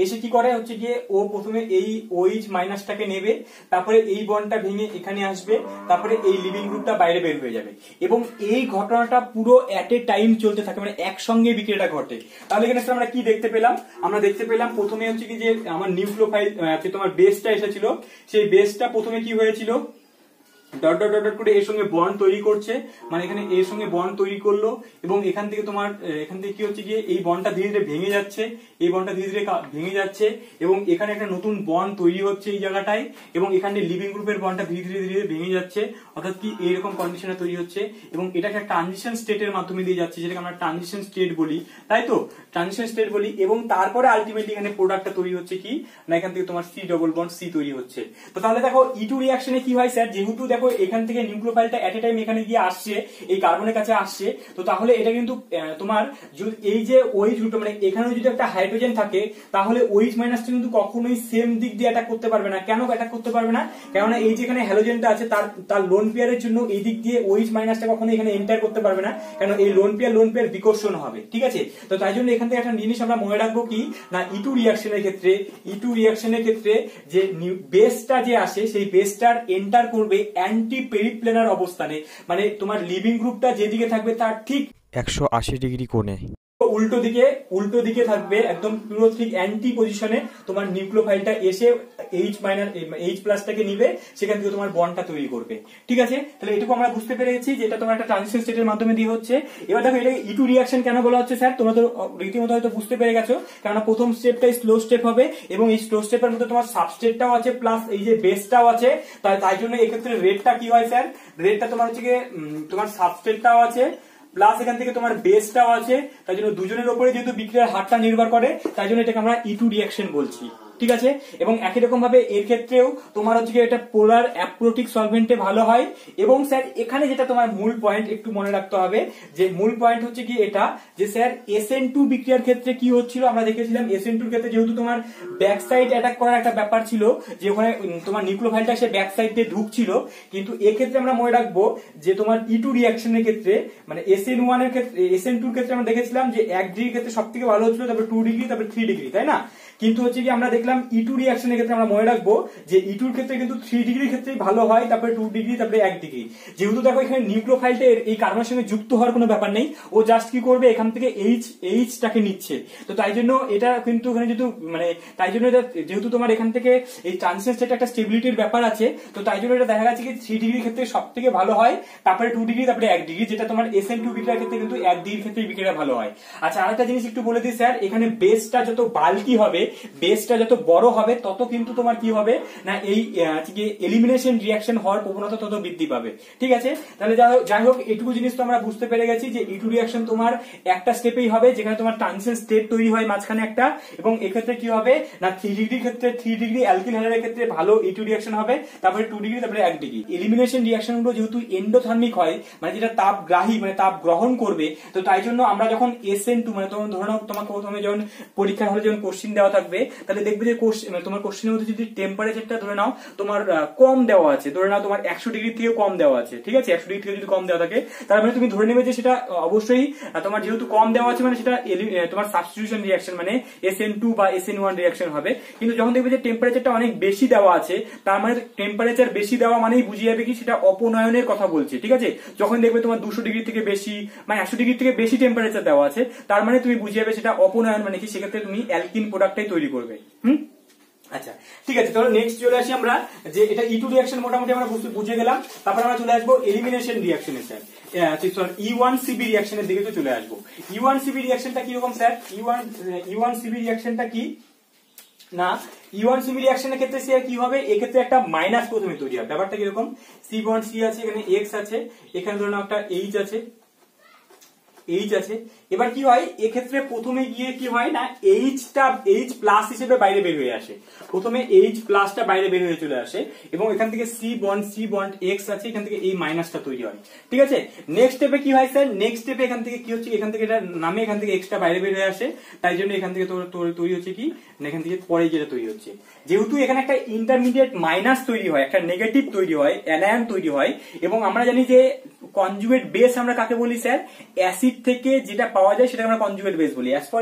এসে কি করে হচ্ছে গিয়ে ও প্রথমে এই OH মাইনাসটাকে নেবে, তারপরে এই বন্ডটা ভেঙে এখানে আসবে, তারপরে এই লিভিং গ্রুপটা বাইরে বের হয়ে যাবে এবং এই ঘটনাটা পুরো এট এ টাইম চলতে থাকে, মানে একসঙ্গে বিক্রিয়াটা ঘটে। তাহলে এখানে আমরা কি দেখতে পেলাম, আমরা দেখতে পেলাম প্রথমে হচ্ছে কি যে আমার নিউক্লিওফাইল তোমার বেসটা এসেছিল, সেই বেসটা প্রথমে কি হয়েছিল, ডট ডট ডট করে এর সঙ্গে বন্ড তৈরি করছে, মানে এখানে এর সঙ্গে বন্ড তৈরি করলো এবং এখান থেকে তোমার এখান থেকে কি হচ্ছে গিয়ে এই বন্ডটা ধীরে ধীরে ভেঙে যাচ্ছে, এই বন্ডটা ধীরে ধীরে ভেঙে যাচ্ছে এবং এখানে একটা নতুন বন্ড তৈরি হচ্ছে এই জায়গাটায় এবং এখানে লিভিং গ্রুপের বন্ডটা ধীরে ধীরে ধীরে ভেঙে যাচ্ছে, অর্থাৎ কি এইরকম কন্ডিশনে তৈরি হচ্ছে এবং এটাকে একটা ট্রানজিশন স্টেটের মাধ্যমে দিয়ে যাচ্ছে, যেটাকে আমরা ট্রানজিশন স্টেট বলি, তাই তো ট্রানজিশন স্টেট বলি। এবং তারপরে আলটিমেটলি এখানে প্রোডাক্টটা তৈরি হচ্ছে কি না, এখান থেকে তোমার C ডবল বন্ড C তৈরি হচ্ছে। তো তাহলে দেখো E2 রিঅ্যাকশনে কি হয় স্যার, যেহেতু দেখো এখান থেকে নিউক্লিওফাইলটা এট এ টাইম এখানে গিয়ে আসছে, এই কার্বনের কাছে আসছে, তো তাহলে এটা কিন্তু তোমার এই যে OH গ্রুপটা, মানে এখানে যদি একটা হাইড্রোজেন থাকে তাহলে OH মাইনাসটা কিন্তু কখনোই সেম দিক দিয়ে অ্যাটাক করতে পারবে না। কেন অ্যাটাক করতে পারবে না, কেননা এই যে এখানে হ্যালোজেনটা আছে তার লোন পেয়ারের জন্য এই দিক দিয়ে OH মাইনাসটা কখনো এখানে এন্টার করতে পারবে না, কারণ এই লোন পেয়ার বিকর্ষণ হবে, ঠিক আছে। তো তাই জন্য এখান থেকে একটা জিনিস আমরা মনে রাখবো কি না, E2 রিঅ্যাকশনের ক্ষেত্রে যে বেসটা যে আসে সেই বেসটার এন্টার করবে অ্যান্টি পেরিপ্ল্যানার অবস্থানে, মানে তোমার লিভিং গ্রুপটা যেদিকে থাকবে তার ঠিক 180 ডিগ্রি কোণে, উল্টো দিকে থাকবে, একদম পুরো ঠিক অ্যান্টি পজিশনে তোমার নিউক্লিওফাইলটা এসে H প্লাসটাকে নিবে, সেখান থেকে তোমার বন্ডটা তৈরি করবে, ঠিক আছে। তাহলে এটুকু আমরা বুঝতে পেরেছি যে এটা তোমার একটা ট্রানজিশন স্টেটের মাধ্যমে দিয়ে হচ্ছে। এবার দেখো এটাকে E2 রিঅ্যাকশন কেন বলা হচ্ছে স্যার, তোমরা তো রীতিমতো হয়তো বুঝতে পেরে গেছো, কারণ প্রথম স্টেপটাই স্লো স্টেপ হবে এবং এই স্লো স্টেপের মধ্যে তোমার সাবস্ট্রেটটাও আছে প্লাস এই যে বেসটাও আছে, তাই জন্য এক্ষেত্রে রেটটা কি হয় স্যার, রেটটা তোমার হচ্ছে গিয়ে তোমার সাবস্ট্রেটটাও আছে প্লাস এখান থেকে তোমার বেসটাও আছে, তাই জন্য দুজনের উপরে যেহেতু বিক্রিয়ার হারটা নির্ভর করে তাই জন্য এটাকে আমরা E2 রিঅ্যাকশন বলছি, ঠিক আছে। এবং একই রকম ভাবে এর ক্ষেত্রেও তোমার হচ্ছে কি এটা পোলার অ্যাপ্রোটিক সলভেন্টে ভালো হয়। এবং স্যার এখানে যেটা তোমার মূল পয়েন্ট একটু মনে রাখতে হবে, যে মূল পয়েন্ট হচ্ছে কি এটা যে স্যার SN2 বিক্রিয়ার ক্ষেত্রে কি হচ্ছিল, আমরা দেখেছিলাম SN2 এর ক্ষেত্রে যেহেতু তোমার ব্যাক সাইড অ্যাটাক করার একটা ব্যাপার ছিল, যে ওখানে তোমার নিউক্লিওফাইলটা সে ব্যাক সাইড দিয়ে ঢুকছিল, কিন্তু এক্ষেত্রে আমরা মনে রাখবো যে তোমার E2 রিঅ্যাকশনের ক্ষেত্রে মানে SN1 এর ক্ষেত্রে SN2 এর ক্ষেত্রে আমরা দেখেছিলাম যে 1 ডিগ্রির ক্ষেত্রে সবথেকে ভালো হচ্ছিল, তারপর 2 ডিগ্রি, তারপর 3 ডিগ্রি, তাই না। কিন্তু হচ্ছে কি আমরা দেখলাম E2 রিঅ্যাকশনের ক্ষেত্রে আমরা মনে রাখবো যে E2 এর ক্ষেত্রে কিন্তু 3 ডিগ্রির ক্ষেত্রে ভালো হয়, তারপরে 2 ডিগ্রি, তারপরে 1 ডিগ্রি। যেহেতু দেখো এখানে নিউক্লিওফাইলটা এই কার্বনের সঙ্গে যুক্ত হওয়ার কোনো ব্যাপার নেই, ও জাস্ট কি করবে এখান থেকে H টাকে নিচ্ছে, তো তাই জন্য এটা কিন্তু এখানে যেহেতু মানে তাই জন্য এটা যেহেতু তোমার এখান থেকে এই ট্রানজিশন স্টেটে একটা স্টেবিলিটির ব্যাপার আছে, তো তাই জন্য এটা দেখা যাচ্ছে কি 3 ডিগ্রির ক্ষেত্রে সবথেকে ভালো হয়, তারপরে 2 ডিগ্রি, তারপরে 1 ডিগ্রি, যেটা তোমার SN2 বিক্রিয়ার ক্ষেত্রে কিন্তু 1 ডিগ্রির ক্ষেত্রে বিক্রিয়া ভালো হয়। আচ্ছা আরেকটা জিনিস একটু বলে দিই স্যার, এখানে বেসটা যত বাল্কি হবে বেসটা যত বড় হবে তত কিন্তু তোমার কি হবে না এই এলিমিনেশন রিয়াকশন হওয়ার প্রবণতা তত বৃদ্ধি পাবে। ঠিক আছে, তাহলে যাই হোক এটুকু জিনিস তো আমরা বুঝতে পেরে গেছি যে E2 রিয়াকশন তোমার একটা স্টেপেই হবে, যেখানে তোমার ট্রানজিশন স্টেট তৈরি হয় মাঝখানে একটা, এবং এক্ষেত্রে কি হবে না 3 ডিগ্রির ক্ষেত্রে 3 ডিগ্রি অ্যালকিল হ্যালাইডের ক্ষেত্রে ভালো E2 রিয়াকশন হবে, তারপরে 2 ডিগ্রি, তারপরে 1 ডিগ্রি। এলিমিনেশন রিয়াকশন গুলো যেহেতু এন্ডোথার্মিক হয়, মানে যেটা তাপগ্রাহী মানে তাপ গ্রহণ করবে, তো তাই জন্য আমরা যখন SN2 মানে ধরে নাও তোমাকে প্রথমে যখন পরীক্ষার হলে যখন কোশ্চিন দেওয়া থাকবে, তাহলে দেখবে যে তোমার কোশ্চিনের মধ্যে যদি টেম্পারেচারটা ধরে নাও তোমার কম দেওয়া আছে, ধরে নাও তোমার 100 ডিগ্রি থেকে কম দেওয়া আছে, ঠিক আছে, 100 ডিগ্রি থেকে যদি কম দেওয়া থাকে তার মানে তুমি ধরে নেবে যে সেটা অবশ্যই তোমার যেহেতু কম দেওয়া আছে মানে সেটা তোমার সাবস্টিটিউশন রিয়াকশন মানে SN2 বা SN1 রিয়াকশন হবে। কিন্তু যখন দেখবে যে টেম্পারেচারটা অনেক বেশি দেওয়া আছে, তার মানে টেম্পারেচার বেশি দেওয়া মানেই বুঝিয়ে যাবে কি সেটা অপনয়নের কথা বলছে। ঠিক আছে, যখন দেখবে তোমার 200 ডিগ্রি থেকে বেশি মানে 100 ডিগ্রি থেকে বেশি টেম্পারেচার দেওয়া আছে, তার মানে তুমি বুঝিয়ে যাবে সেটা অপনয়ন, মানে কি সেক্ষেত্রে তুমি অ্যালকিন প্রোডাক্টটাই তৈরি করবে। আচ্ছা ঠিক আছে, তাহলে নেক্সট চলে আসি আমরা যে এটা E2 রিয়াকশন মোটামুটি আমরা বুঝে গেলাম। তারপর আমরা চলে আসবো এলিমিনেশন রিয়াকশনে স্যার, E1CB রিয়াকশনের দিকে চলে আসবো। E1CB রিয়াকশনটা কি রকম স্যার? E1CB রিয়াকশনটা কি না, E1CB রিয়াকশনের ক্ষেত্রে স্যার কি হবে, এক্ষেত্রে একটা মাইনাস প্রথমে তৈরি হবে। ব্যাপারটা কিরকম, C বন্ড C আছে, এখানে X আছে, এখানে ধরুন একটা H আছে, এবার কি হয় এক্ষেত্রে প্রথমে গিয়ে কি হয় না H প্লাস হিসেবে বাইরে বের হয়ে আসে, প্রথমে H প্লাসটা বাইরে বের হয়ে চলে আসে, এবং এখান থেকে C বন্ড X আছে, এখান থেকে এই মাইনাসটা তৈরি হয়। ঠিক আছে, নেক্সট স্টেপে কি হয় স্যার, নেক্সট স্টেপে এখান থেকে কি হচ্ছে, এখান থেকে এটা নামে এখান থেকে এক্সট্রা বাইরে বের হয়ে আসে, তাই জন্য এখান থেকে তৈরি হচ্ছে কি না, এখান থেকে পরে যেটা তৈরি হচ্ছে, যেহেতু এখানে একটা ইন্টারমিডিয়েট মাইনাস তৈরি হয়, একটা নেগেটিভ তৈরি হয়, অ্যানায়ন তৈরি হয়, এবং আমরা জানি যে কনজুগেট বেস আমরা কাকে বলি স্যার, অ্যাসিড থেকে যেটা পাওয়া যায় সেটা আমরা কনজুগেট বেস বলি। অ্যাজ ফর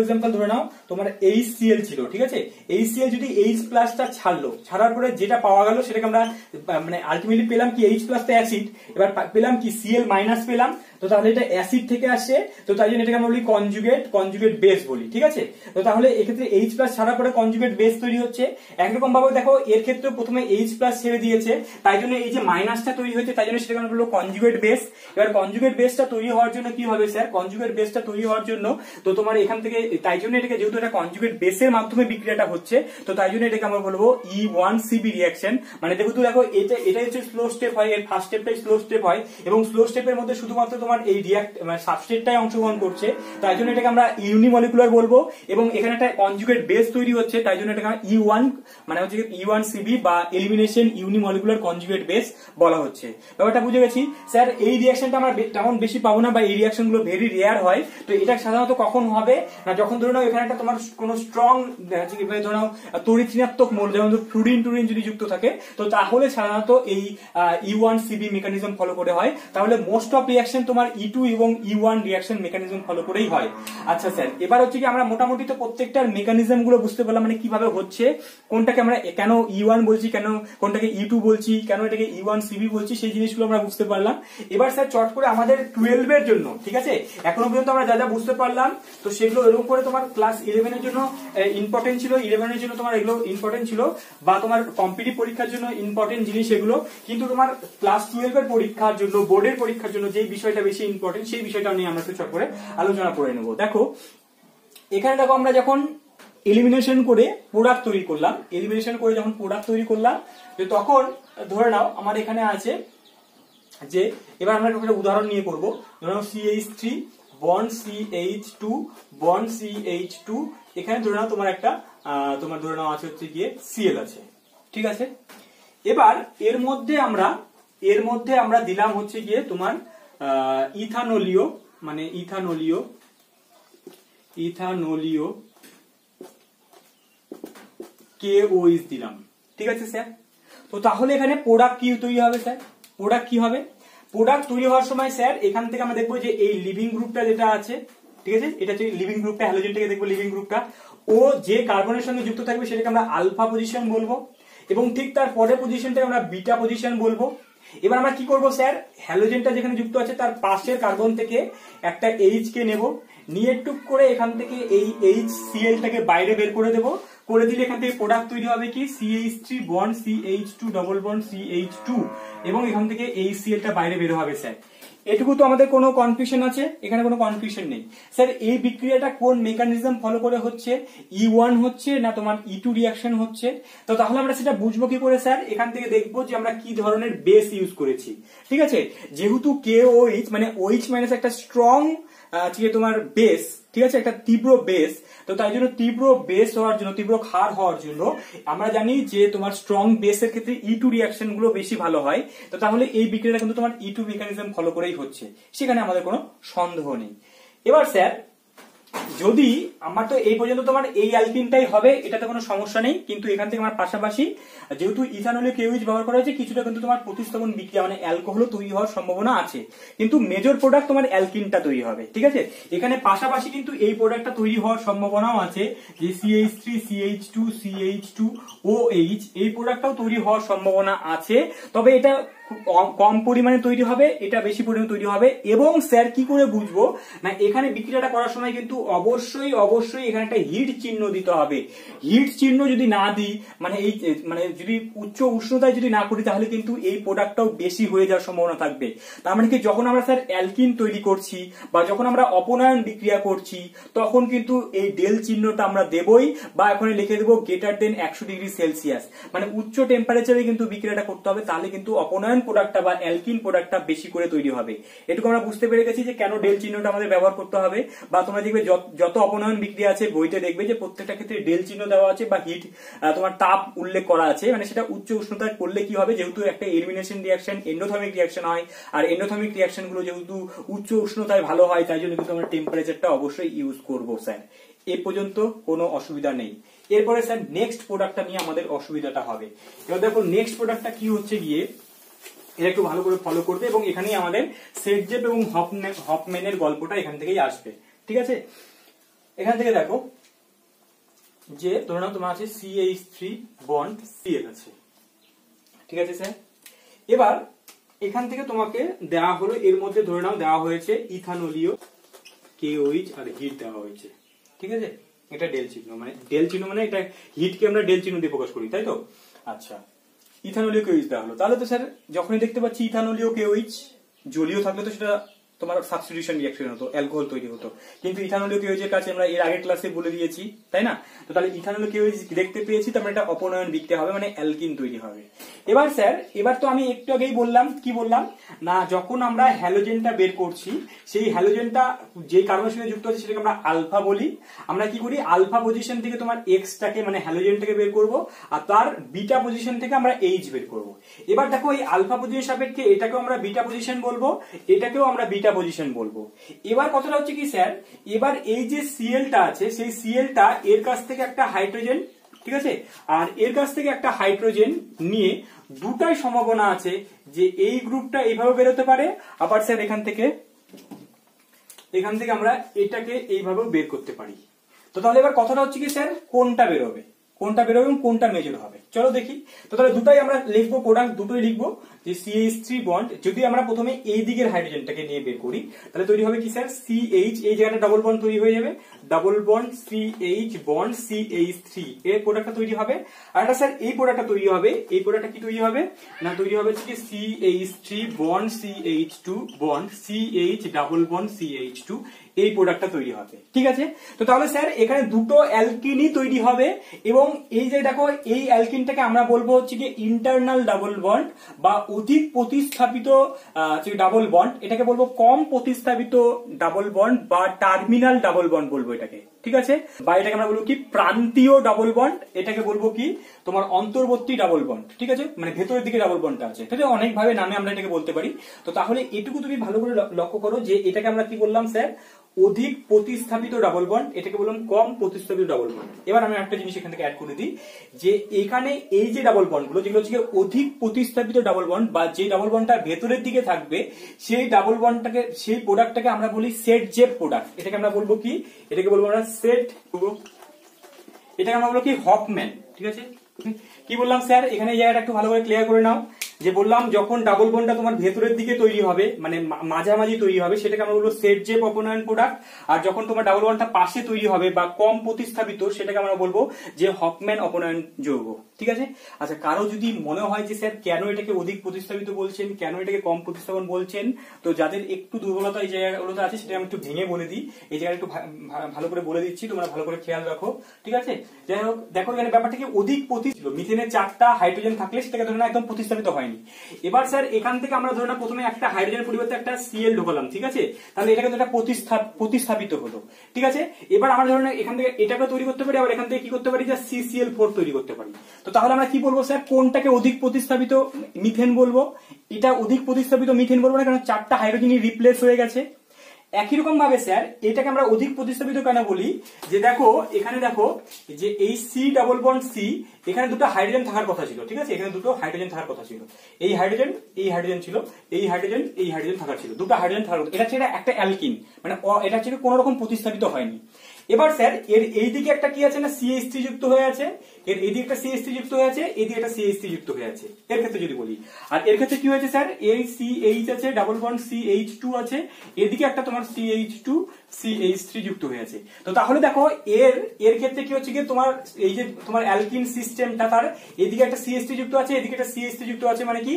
এক্সাম্পল ধরে নাও তোমার HCl ছিল, ঠিক আছে, HCl যদি H প্লাসটা ছাড়ার পরে যেটা পাওয়া গেল সেটাকে আমরা মানে আলটিমেটলি পেলাম কি H প্লাস তো অ্যাসিড, এবার পেলাম কি Cl মাইনাস পেলাম, তো তাহলে এটা অ্যাসিড থেকে আসে, তো তাই জন্য এটাকে আমরা বলি কনজুগেট বেস বলি। ঠিক আছে, তো তাহলে এক্ষেত্রে H প্লাস ছাড়ার পরে কনজুগেট বেস তৈরি হচ্ছে। একরকম ভাবে দেখো এর ক্ষেত্রে প্রথমে H প্লাস ছেড়ে দিয়েছে, তাই জন্য এই যে মাইনাসটা তৈরি হয়েছে, তাই জন্য সেটাকে আমরা বলবো কনজুগেট বেস। এবার কনজুগেট বেসটা তৈরি হওয়ার জন্য কি হবে স্যার, কনজুগেট বেসটা তৈরি হওয়ার জন্য তো তোমার এখান থেকে, তাই জন্য এটাকে যেহেতু এটা কনজুগেট বেসের মাধ্যমে বিক্রিয়াটা হচ্ছে, তো তাই জন্য এটাকে আমরা বলবো E1CB রিয়াকশন। মানে দেখো এটা হচ্ছে স্লো স্টেপ হয়, এর ফার্স্ট স্টেপটাই স্লো স্টেপ হয়, এবং স্লো স্টেপের মধ্যে শুধুমাত্র তোমার এই মানে সাবস্ট্রেটটাই অংশগ্রহণ করছে, তাই জন্য এটাকে আমরা ইউনিমলিকুলার বলবো, এবং এখানে একটা কনজুগেট বেস তৈরি হচ্ছে, তাই জন্য এটাকে E1 মানে হচ্ছে E1CB বা এলিমিনেশন ইউনিমলিকুলার কনজুগেট বেস বলা হচ্ছে। ব্যাপারটা বুঝে গেছি স্যার। এই রিয়াকশনটা আমরা তেমন বেশি পাবো না, বা এই রিয়াকশন গুলো ভেরি রেয়ার হয়। তো এটা সাধারণত কখন হবে না, যখন ধরে নাও এখানে একটা তোমার কোনো স্ট্রং ধরে নাও তড়িৎ ঋণাত্মক মূল, যেমন ফ্লুরিন টুরিন যদি যুক্ত থাকে, তো তাহলে সাধারণত এই E1CB মেকানিজম ফলো করে হয়। তাহলে মোস্ট অফ রিয়াকশন তোমার E2 এবং E1 রিয়াকশন মেকানিজম ফলো করেই হয়। আচ্ছা স্যার, এবার হচ্ছে কি আমরা মোটামুটি তো প্রত্যেকটার মেকানিজম গুলো বুঝতে পারলাম, মানে কিভাবে হচ্ছে, কোনটাকে আমরা কেন E1 বলছি, কেন কোনটাকে E2 বলছি, কেন এটাকে E1CB বলছি, সেই জিনিসগুলো আমরা বুঝতে পারলাম। এবার স্যার চট করে আমাদের 12 এর জন্য, ঠিক আছে, এখনো পর্যন্ত আমরা যা যা বুঝতে পারলাম, তো সেগুলো এরকম করে তোমার ক্লাস 11 এর জন্য ইম্পর্টেন্ট ছিল, 11 এর জন্য তোমার এগুলো ইম্পর্টেন্ট ছিল, বা তোমার কম্পিটিটিভ পরীক্ষার জন্য ইম্পর্টেন্ট জিনিস এগুলো, কিন্তু তোমার ক্লাস 12 এর পরীক্ষার জন্য, বোর্ডের পরীক্ষার জন্য যে বিষয়টা বেশি ইম্পর্টেন্ট, সেই বিষয়টা নিয়ে আমরা একটু চট করে আলোচনা করে নেব। দেখো এখানে দেখো আমরা যখন এলিমিনেশন করে প্রোডাক্ট তৈরি করলাম, তখন ধরে নাও আমার এখানে আছে যে, এবার আমরা একটা উদাহরণ নিয়ে করব, ধরে নাও CH3 bond CH2 bond CH2, এখানে ধরে নাও তোমার একটা তোমার ধরে নাও আছে হচ্ছে গিয়ে Cl আছে, ঠিক আছে। এবার এর মধ্যে আমরা দিলাম হচ্ছে গিয়ে তোমার ইথানোলীয় মানে ইথানোলীয় KOH দিলাম, ঠিক আছে স্যার। তো তাহলে এখানে প্রোডাক্ট কি তৈরি হবে স্যার, প্রোডাক্ট তৈরি হওয়ার সময় স্যার এখান থেকে আমরা দেখবো যে এই লিভিং গ্রুপটা যেটা আছে, ঠিক আছে, এটা হচ্ছে লিভিং গ্রুপটা, হ্যালোজেনটাকে দেখবো লিভিং গ্রুপটা, ও যে কার্বনের সঙ্গে যুক্ত থাকবে সেটাকে আমরা আলফা পজিশন বলবো, এবং ঠিক তার পরের পজিশনটাকে আমরা বিটা পজিশন বলবো। এবার আমরা কি করবো স্যার, হ্যালোজেনটা যেখানে যুক্ত আছে তার পাশের কার্বন থেকে একটা H কে নেব, নিয়ে টুক করে এখান থেকে এই HCl-টাকে বাইরে বের করে দেবো, করে দিলে এখান থেকে প্রোডাক্ট তৈরি হবে কি CH3 bond CH2 double bond CH2, এবং এখান থেকে HCl-টা বাইরে বের হবে স্যার। এটুকু তো আমাদের কোনো কনফিউশন আছে? এখানে কোনো কনফিউশন নেই। স্যার এই বিক্রিয়াটা কোন মেকানিজম ফলো করে হচ্ছে? E1 হচ্ছে না তোমার E2 রিয়াকশন হচ্ছে? তো তাহলে আমরা সেটা বুঝবো কি করে স্যার? এখান থেকে দেখবো যে আমরা কি ধরনের বেস ইউজ করেছি। ঠিক আছে, যেহেতু KOH মানে OH মাইনাস একটা স্ট্রং তোমার বেস, ঠিক আছে, একটা তীব্র বেস, তো তাই জন্য তীব্র বেস হওয়ার জন্য, তীব্র ক্ষার হওয়ার জন্য আমরা জানি যে তোমার স্ট্রং বেসের ক্ষেত্রে E2 রিয়াকশন গুলো বেশি ভালো হয়। তো তাহলে এই বিক্রিয়াটা কিন্তু তোমার E2 মেকানিজম ফলো করেই হচ্ছে, সেখানে আমাদের কোনো সন্দেহ নেই। এবার স্যার যদি আমার তো এই পর্যন্ত তোমার এই অ্যালকিনটাই হবে, এটাতে কোনো সমস্যা নেই, কিন্তু এখান থেকে আমার পাশাপাশি যেহেতু ইথানলে KOH ব্যবহার করা হয়েছে, কিছুটা কিন্তু তোমার প্রতিস্থাপন বিক্রিয়া মানে অ্যালকোহল তৈরি হওয়ার সম্ভাবনা আছে, কিন্তু মেজর প্রোডাক্ট তোমার অ্যালকিনটা তৈরি হবে। ঠিক আছে, এখানে পাশাপাশি কিন্তু এই প্রোডাক্টটা তৈরি হওয়ার সম্ভাবনাও আছে যে CH3 CH2 CH2OH এই প্রোডাক্টটাও তৈরি হওয়ার সম্ভাবনা আছে, তবে এটা কম পরিমাণে তৈরি হবে, এটা বেশি পরিমাণে তৈরি হবে। এবং স্যার কি করে বুঝবো না, এখানে বিক্রিয়াটা করার সময় কিন্তু অবশ্যই অবশ্যই এখানে একটা হিট চিহ্ন দিতে হবে। হিট চিহ্ন যদি না দিই, মানে এই মানে যদি উচ্চ উষ্ণতায় যদি না করি, তাহলে কিন্তু এই প্রোডাক্টটাও বেশি হয়ে যাওয়ার সম্ভাবনা থাকবে। তার মানে কি, যখন আমরা স্যার অ্যালকিন তৈরি করছি বা যখন আমরা অপনয়ন বিক্রিয়া করছি, তখন কিন্তু এই ডেল চিহ্নটা আমরা দেবই, বা এখানে লিখে দেবো গ্রেটার দেন 100°C, মানে উচ্চ টেম্পারেচারে কিন্তু বিক্রিয়াটা করতে হবে, তাহলে কিন্তু অপনয়ন প্রোডাক্টটা বা অ্যালকিন প্রোডাক্টটা বেশি করে তৈরি হবে। এটুকু আমরা বুঝতে পেরে গেছি যে কেন ডেল চিহ্নটা আমাদের ব্যবহার করতে হবে। বা তোমরা দেখবে যত অপনয়ন বিক্রিয়া আছে বইতে দেখবে যে প্রত্যেকটা ক্ষেত্রে ডেল চিহ্ন দেওয়া আছে বা হিট তোমার তাপ উল্লেখ করা আছে, মানে সেটা উচ্চ উষ্ণতায় করলে কি হবে, যেহেতু একটা এলিমিনেশন রিয়াকশন এন্ডোথার্মিক রিয়াকশন হয়, আর এন্ডোথার্মিক রিয়াকশন গুলো যেহেতু উচ্চ উষ্ণতায় ভালো হয়, তাই জন্য কিন্তু আমরা টেম্পারেচারটা অবশ্যই ইউজ করবো স্যার। এ পর্যন্ত কোনো অসুবিধা নেই। এরপরে স্যার নেক্সট প্রোডাক্টটা নিয়ে আমাদের অসুবিধাটা হবে। এবার দেখো নেক্সট প্রোডাক্টটা কি হচ্ছে গিয়ে, এটা একটু ভালো করে ফলো করবে, এবং এখানেই আমাদের সেটজেপ এবং হফম্যানের গল্পটা এখান থেকেই আসবে। ঠিক আছে, এখান থেকে দেখো যে ধরে নাও তোমার আছে CH3 বন্ড Cl আছে। ঠিক আছে স্যার, এবার এখান থেকে তোমাকে দেওয়া হলো, এর মধ্যে ধরে নাও দেওয়া হয়েছে ইথানলীয় KOH আর হিট দেওয়া হয়েছে। ঠিক আছে, এটা ডেল চিহ্ন, মানে ডেল চিহ্ন মানে এটা হিটকে আমরা ডেল চিহ্ন দিয়ে প্রকাশ করি, তাই তো? আচ্ছা, ইথানলীয় KOH দেওয়া হলো, তাহলে তো স্যার যখনই দেখতে পাচ্ছি ইথানলীয় KOH, জলীয় থাকলে তো সেটা তোমার সাবস্টিটিউশন রিঅ্যাকশন হতো, অ্যালকোহল তৈরি হতো, কিন্তু ইথানলীয় KOH এর কাছে আমরা এর আগের ক্লাসে বলে দিয়েছি, তাই না? তো তাহলে ইথানলীয় KOH দেখতে পেয়েছি, তার মানে এটা অপনয়ন বিক্রিয়া হবে, মানে অ্যালকিন তৈরি হবে। এবার স্যার, এবার তো আমি একটু আগেই বললাম, কি বললাম না, যখন আমরা হ্যালোজেনটা বের করছি, সেই হ্যালোজেনটা যে কার্বনের সঙ্গে যুক্ত আছে সেটাকে আমরা আলফা বলি। আমরা কি করি, আলফা পজিশন থেকে তোমার এক্সটাকে মানে হ্যালোজেনটাকে বের করব, আর তার বিটা পজিশন থেকে আমরা এইচ বের করব। এবার দেখো এই আলফা পজিশন সাপেক্ষে এটাকেও আমরা বিটা পজিশন বলবো, এটাকেও আমরা বিটা পজিশন বলবো। এবার কথাটা হচ্ছে কি স্যার, এবার এই যে সিএলটা আছে, সেই সিএলটা এর কাছ থেকে একটা হাইড্রোজেন, ঠিক আছে, আর এর কাছ থেকে একটা হাইড্রোজেন নিয়ে দুটাই সম্ভাবনা আছে যে এই গ্রুপটা এইভাবে বেরোতে পারে, আবার স্যার এখান থেকে আমরা এটাকে এইভাবেও বের করতে পারি। তো তাহলে এবার কথাটা হচ্ছে কি স্যার, কোনটা বেরোবে এবং কোনটা মেজর হবে, চলো দেখি। তো তাহলে দুটাই আমরা লিখবো, প্রোডাক্ট দুটোই লিখবো যে CH3 বন্ড, যদি আমরা প্রথমে এই দিকের হাইড্রোজেনটাকে নিয়ে বের করি, তাহলে তৈরি হবে কি স্যার, CH, এই জায়গাটা ডাবল বন্ড তৈরি হয়ে যাবে, double bond CH bond CH3, এর প্রোডাক্টটা তৈরি হবে। আর এটা স্যার এই প্রোডাক্টটা তৈরি হবে, এই প্রোডাক্টটা কি তৈরি হবে না, তৈরি হবে হচ্ছে CH3 bond CH2 bond CH double bond CH2, এই প্রোডাক্টটা তৈরি হবে। ঠিক আছে, তো তাহলে স্যার এখানে দুটো অ্যালকিনই তৈরি হবে, এবং এই যে দেখো এই অ্যালকিনটাকে আমরা বলবো হচ্ছে কি ইন্টারনাল ডাবল বন্ড বা অধিক প্রতিস্থাপিত ডাবল বন্ড, এটাকে বলবো কম প্রতিস্থাপিত ডাবল বন্ড বা টার্মিনাল ডাবল বন্ড বলবো এটাকে। ঠিক আছে, বা এটাকে আমরা বলবো কি প্রান্তীয় ডাবল বন্ড, এটাকে বলবো কি তোমার অন্তর্বর্তী ডাবল বন্ড। ঠিক আছে, মানে ভেতরের দিকে ডাবল বন্ডটা আছে, ঠিক আছে, অনেক ভাবে নামে আমরা এটাকে বলতে পারি। তো তাহলে এটুকু তুমি ভালো করে লক্ষ্য করো যে এটাকে আমরা কি বললাম স্যার, অধিক প্রতিস্থাপিত ডাবল বন্ড, এটাকে বললাম কম প্রতিস্থাপিত ডাবল বন্ড। এবার আমি একটা জিনিস এখান থেকে অ্যাড করে দিই, যে এখানে এই যে ডাবল বন্ড গুলো যেগুলো হচ্ছে অধিক প্রতিস্থাপিত ডাবল বন্ড বা যে ডাবল বন্ডটা ভেতরের দিকে থাকবে, সেই ডাবল বন্ডটাকে, সেই প্রোডাক্টটাকে আমরা বলি সেট জেপ প্রোডাক্ট। এটাকে আমরা বলবো কি, এটাকে বলবো আমরা সেট, এটাকে আমরা বলবো কি হফম্যান। ঠিক আছে, কি বললাম স্যার, এখানে এই জায়গাটা একটু ভালো করে ক্লিয়ার করে নাও, যে বললাম যখন ডাবল বন্ডটা তোমার ভেতরের দিকে তৈরি হবে, মানে মাঝামাঝি তৈরি হবে, সেটাকে আমরা বলবো সেট জেপ অপনয়ন প্রোডাক্ট। আর যখন তোমার ডাবল বন্ডটা পাশে তৈরি হবে বা কম প্রতিস্থাপিত, সেটাকে আমরা বলবো যে হফম্যান অপনয়ন যৌগ। ঠিক আছে। আচ্ছা, কারো যদি মনে হয় যে স্যার কেন এটাকে অধিক প্রতিস্থাপিত বলছেন, কেন এটাকে কম প্রতিস্থাপন বলছেন, তো যাদের একটু দুর্বলতা এই জায়গাগুলোতে আছে সেটা আমি একটু ভেঙে বলে দিই। এই জায়গাটা একটু ভালো করে বলে দিচ্ছি, তোমরা ভালো করে খেয়াল রাখো। ঠিক আছে। যাই হোক, দেখো এখানে ব্যাপারটা কি, অধিক ছিল মিথেনের 4টা হাইড্রোজেন থাকলে সেটাকে ধরে না একদম প্রতিস্থাপিত হয়নি। এবার স্যার এখান থেকে আমরা ধরে না প্রথমে একটা হাইড্রোজেনের পরিবর্তে একটা সিএল ঢোকালাম। ঠিক আছে। তাহলে এটা কিন্তু একটা প্রতিস্থাপিত হলো। ঠিক আছে। এবার আমরা ধরে না এখান থেকে এটাকে তৈরি করতে পারি, আবার এখান থেকে কি করতে পারি, যে CCl4 তৈরি করতে পারি। তো তাহলে আমরা কি বলবো স্যার, কোনটাকে অধিক প্রতিস্থাপিত মিথেন বলবো? এটা অধিক প্রতিস্থাপিত মিথেন বলবো না, কারণ 4টা হাইড্রোজেনই রিপ্লেস হয়ে গেছে। একই রকম ভাবে স্যার এটাকে আমরা অধিক প্রতিস্থাপিত কেন বলি, যে দেখো এখানে দেখো যে এই সি ডাবল বন্ড সি, এখানে দুটো হাইড্রোজেন থাকার কথা ছিল। ঠিক আছে। এখানে দুটো হাইড্রোজেন থাকার কথা ছিল, এই হাইড্রোজেন ছিল, এই হাইড্রোজেন থাকার ছিল, দুটো হাইড্রোজেন থাকার কথা। এটা ছিল একটা অ্যালকিন, মানে এটা ছিল কোন রকম প্রতিস্থাপিত হয়নি। এবার স্যার এর এই দিকে একটা কি আছে না, CH3 যুক্ত হয়ে আছে, এর এই দিকে একটা CH3 যুক্ত হয়ে আছে, এই দিকে একটা CH3 যুক্ত হয়ে আছে, এর ক্ষেত্রে যদি বলি। আর এর ক্ষেত্রে কি হয়েছে স্যার, এই CH আছে, ডাবল বন্ড CH2 আছে, এদিকে একটা তোমার CH2 CH3 যুক্ত হয়ে আছে। তো তাহলে দেখো এর ক্ষেত্রে কি হচ্ছে কি, তোমার এই যে তোমার অ্যালকিন সিস্টেমটা, তার এদিকে একটা CH3 যুক্ত আছে, এদিকে একটা CH3 যুক্ত আছে, মানে কি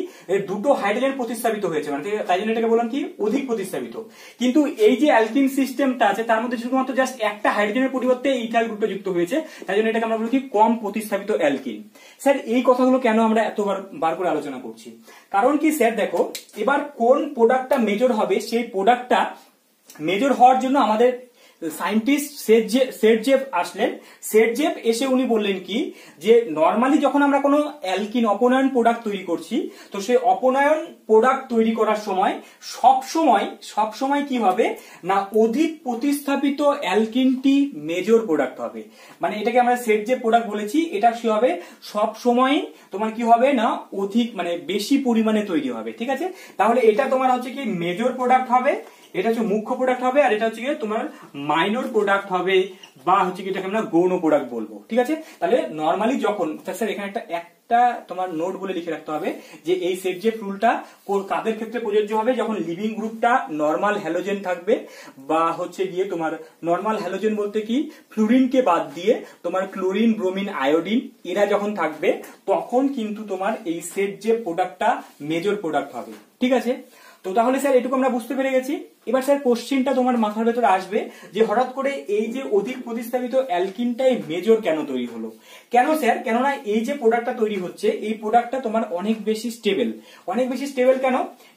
দুটো হাইড্রোজেন প্রতিস্থাপিত হয়েছে, মানে তাই জন্য এটাকে বললাম কি অধিক প্রতিস্থাপিত। কিন্তু এই যে অ্যালকিন সিস্টেমটা আছে তার মধ্যে শুধুমাত্র জাস্ট একটা হাইড্রোজেনের পরিবর্তে ইথাইল গ্রুপটা যুক্ত হয়েছে, তাই জন্য এটাকে আমরা বলি কি কম প্রতিস্থাপিত অ্যালকিন। স্যার এই কথাগুলো কেন আমরা এতবার করে আলোচনা করছি, কারণ কি স্যার দেখো, এবার কোন প্রোডাক্টটা মেজর হবে, সেই প্রোডাক্টটা মেজর হওয়ার জন্য আমাদের সায়েন্টিস্ট সেটজেফ আসলেন। সেটজেফ এসে উনি বললেন কি, যে নরমালি যখন আমরা কোনো অ্যালকিন অপনয়ন প্রোডাক্ট তৈরি করছি, তো সেই অপনয়ন প্রোডাক্ট তৈরি করার সময় সব সময় কি হবে না, অধিক প্রতিস্থাপিত অ্যালকিনটি মেজর প্রোডাক্ট হবে। মানে এটাকে আমরা সেটজেফ প্রোডাক্ট বলেছি, এটা কি হবে, সব সময় তোমার কি হবে না, অধিক মানে বেশি পরিমাণে তৈরি হবে। ঠিক আছে। তাহলে এটা তোমার হচ্ছে কি মেজর প্রোডাক্ট হবে, এটা হচ্ছে মুখ্য প্রোডাক্ট হবে, আর এটা হচ্ছে কি তোমার মাইনর প্রোডাক্ট হবে, বা হচ্ছে কি এটাকে আমরা গৌণ প্রোডাক্ট বলবো। ঠিক আছে। তাহলে নরমালি যখন স্যার এখানে একটা তোমার নোট বলে লিখে রাখতে হবে, যে এই সেটজেফ রুলটা কাদের ক্ষেত্রে প্রযোজ্য হবে, যখন লিভিং গ্রুপটা নরমাল হ্যালোজেন থাকবে, বা হচ্ছে গিয়ে তোমার নরমাল হ্যালোজেন বলতে কি ফ্লুরিনকে বাদ দিয়ে তোমার ক্লোরিন, ব্রোমিন, আয়োডিন এরা যখন থাকবে, তখন কিন্তু তোমার এই সেটজেফ প্রোডাক্টটা মেজর প্রোডাক্ট হবে। ঠিক আছে। তো তাহলে স্যার এটুকু আমরা বুঝতে পেরে গেছি। এবার স্যার কোশ্চেনটা তোমার মাথার ভেতরে আসবে, যে হঠাৎ করে এই যে অধিক প্রতিস্থাপিত অ্যালকিনটাই মেজর কেন তৈরি হলো? কেন স্যার? কেননা এই যে প্রোডাক্টটা তৈরি হচ্ছে, এই প্রোডাক্টটা তোমার অনেক বেশি স্টেবল।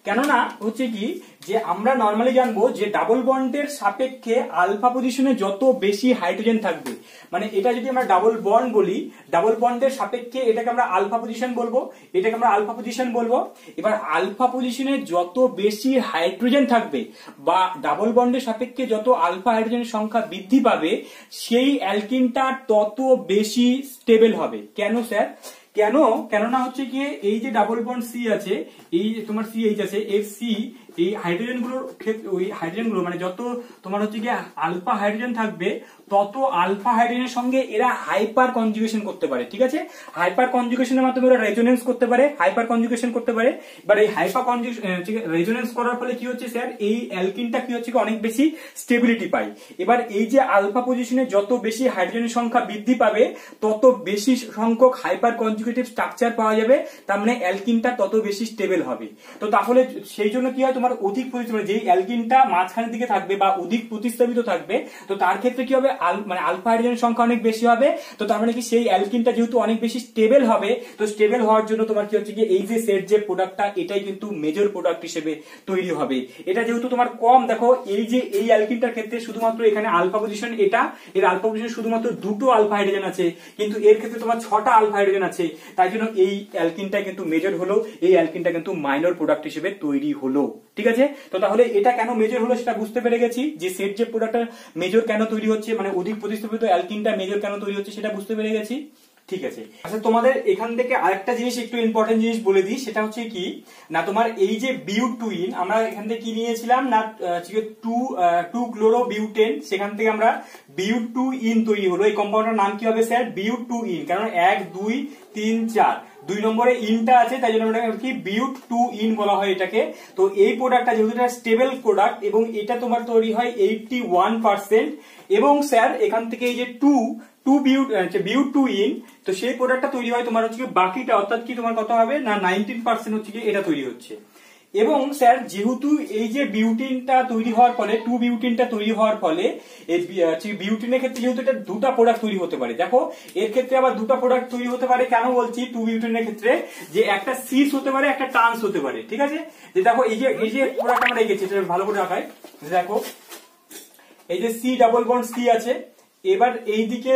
কেননা হচ্ছে কি, যে আমরা নরমালি জানবো যে ডাবল বন্ডের সাপেক্ষে আলফা পজিশনে যত বেশি হাইড্রোজেন থাকবে, মানে এটা যদি আমরা ডাবল বন্ড বলি, ডাবল বন্ডের সাপেক্ষে এটাকে আমরা আলফা পজিশন বলবো, এবার আলফা পজিশনে যত বেশি হাইড্রোজেন থাকবে, বা ডাবল বন্ডের সাপেক্ষে যত আলফা হাইড্রোজেনের সংখ্যা বৃদ্ধি পাবে, সেই অ্যালকিনটা তত বেশি স্টেবল হবে। কেন স্যার? কেননা হচ্ছে কি, এই যে ডাবল বন্ড সি আছে, এই তোমার CH আছে, এর সি এই হাইড্রোজেনগুলোর ক্ষেত্রে, ওই হাইড্রোজেনগুলো মানে যত তোমার হচ্ছে কি আলফা হাইড্রোজেন থাকবে, তত আলফা হাইড্রোজেনের সঙ্গে এরা হাইপার কনজুগেশন করতে পারে। ঠিক আছে। হাইপার কনজুগেশনের মাধ্যমে ওরা রেজোনেন্স করতে পারে, হাইপার কনজুগেশন করতে পারে। এবার এই হাইপার রেজোনেন্স করার ফলে কি হচ্ছে স্যার, এই অ্যালকিনটা কি হচ্ছে, অনেক বেশি স্টেবিলিটি পায়। এবার এই যে আলফা পজিশনে যত বেশি হাইড্রোজেনের সংখ্যা বৃদ্ধি পাবে, তত বেশি সংখ্যক হাইপার কনজুগেটিভ স্ট্রাকচার পাওয়া যাবে, তার মানে অ্যালকিনটা তত বেশি স্টেবল হবে। তো তাহলে সেই জন্য কি হয়, তোমার অধিক প্রতিস্থাপিত যেই অ্যালকিনটা মাঝখানের দিকে থাকবে বা অধিক প্রতিস্থাপিত থাকবে, তো তার ক্ষেত্রে কি হবে, মানে আলফা হাইড্রোজেনের সংখ্যা অনেক বেশি হবে। তো তার মানে কি, সেই অ্যালকিনটা যেহেতু অনেক বেশি স্টেবল হবে, তো স্টেবল হওয়ার জন্য তোমার কি হচ্ছে কি, এই যে সেট যে প্রোডাক্টটা, এটাই কিন্তু মেজর প্রোডাক্ট হিসেবে তৈরি হবে। এটা যেহেতু তোমার কম, দেখো এই যে এই অ্যালকিনটার ক্ষেত্রে শুধুমাত্র এখানে আলফা পজিশন, এটা এর আলফা পজিশন শুধুমাত্র দুটো আলফা হাইড্রোজেন আছে, কিন্তু এর ক্ষেত্রে তোমার 6টা আলফা হাইড্রোজেন আছে, তাই জন্য এই অ্যালকিনটা কিন্তু মেজর হলো, এই অ্যালকিনটা কিন্তু মাইনর প্রোডাক্ট হিসেবে তৈরি হলো। ঠিক আছে। তো তাহলে এটা কেন মেজর হলো সেটা বুঝতে পেরে গেছি, যে সেট যে প্রোডাক্টটা মেজর কেন তৈরি হচ্ছে, মানে অধিক প্রতিস্থাপিত অ্যালকিনটা মেজর কেন তৈরি হচ্ছে, সেটা বুঝতে পেরে গেছি। ঠিক আছে। আচ্ছা, তোমাদের এখান থেকে আরেকটা জিনিস, একটু ইম্পর্টেন্ট জিনিস বলে দিই, সেটা হচ্ছে কি না, তোমার এই যে বিউটুইন, আমরা এখান থেকে কি নিয়েছিলাম না, 2-ক্লোরোবিউটেন, সেখান থেকে আমরা বিউট2ইন তৈরি হলো। এই কম্পাউন্ডের নাম কি হবে স্যার, বিউট2ইন, কারণ 1 2 3 4 2 নম্বরে ইনটা আছে, তাই জন্য আমরা কি বিউট 2 ইন বলা হয় এটাকে। তো এই প্রোডাক্টটা যেহেতু এটা স্টেবল প্রোডাক্ট এবং এটা তোমার তৈরি হয় 81%, এবং স্যার এখান থেকে এই যে বিউট 2 ইন, তো সেই প্রোডাক্টটা তৈরি হয় তোমার হচ্ছে বাকিটা, অর্থাৎ কি তোমার কত হবে না 19% হচ্ছে কি এটা তৈরি হচ্ছে। এবং স্যার যেহেতু এই যে বিউটিনটা তৈরি হওয়ার ফলে 2 বিউটিনটা তৈরি হওয়ার ফলে এই বিউটিনের ক্ষেত্রে যেহেতু এটা দুটো প্রোডাক্ট তৈরি হতে পারে, দেখো এর ক্ষেত্রে আবার দুটো প্রোডাক্ট তৈরি হতে পারে। কেন বলছি 2 বিউটিনের ক্ষেত্রে, যে একটা সিস হতে পারে একটা ট্রান্স হতে পারে, ঠিক আছে। যে দেখো এই যে প্রোডাক্ট আমরা রেখেছি এটা ভালো করে রাখাই, দেখো এই যে সি ডাবল বন্ড সি আছে, এবার এই দিকে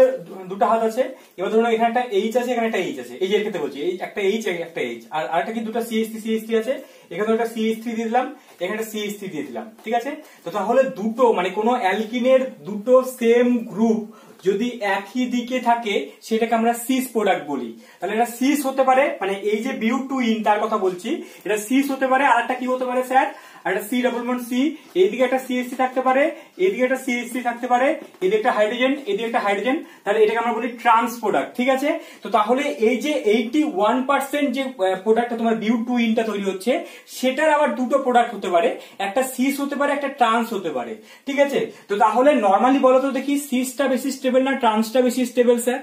দুটো হাত আছে, এবার ধরুন এখানে একটা এইচ আছে, এখানে একটা এইচ আছে, এই যে ক্ষেত্রে বলছি এই একটা এইচ একটা এইচ, আর আরেকটা কি দুটো সিএইচ3 আছে, এখানে একটা সিএইচ3 দিয়ে দিলাম, এখানে একটা সিএইচ3 দিয়ে দিলাম, ঠিক আছে। তো তাহলে দুটো মানে কোনো অ্যালকিনের দুটো সেম গ্রুপ যদি একই দিকে থাকে সেটাকে আমরা সিস প্রোডাক্ট বলি। তাহলে এটা সিস হতে পারে, মানে এই যে বিউট 2 ইন তার কথা বলছি, এটা সিস হতে পারে। আর একটা কি হতে পারে স্যার, একটা সি ডাবল বন্ড সি, এইদিকে একটা সিএইচ3 থাকতে পারে, এদিকে একটা সিএইচ3 থাকতে পারে, এদিকে একটা হাইড্রোজেন, এদিকে একটা হাইড্রোজেন, তাহলে এটাকে আমরা বলি ট্রান্স প্রোডাক্ট, ঠিক আছে। তো তাহলে এই যে 81% যে প্রোডাক্টটা তোমার বিউট 2 ইনটা তৈরি হচ্ছে, সেটার আবার দুটো প্রোডাক্ট হতে পারে, একটা সিস হতে পারে একটা ট্রান্স হতে পারে, ঠিক আছে। তো তাহলে নরমালি বলো তো দেখি, সিসটা বেশি স্টেবল না ট্রান্সটা বেশি স্টেবল স্যার?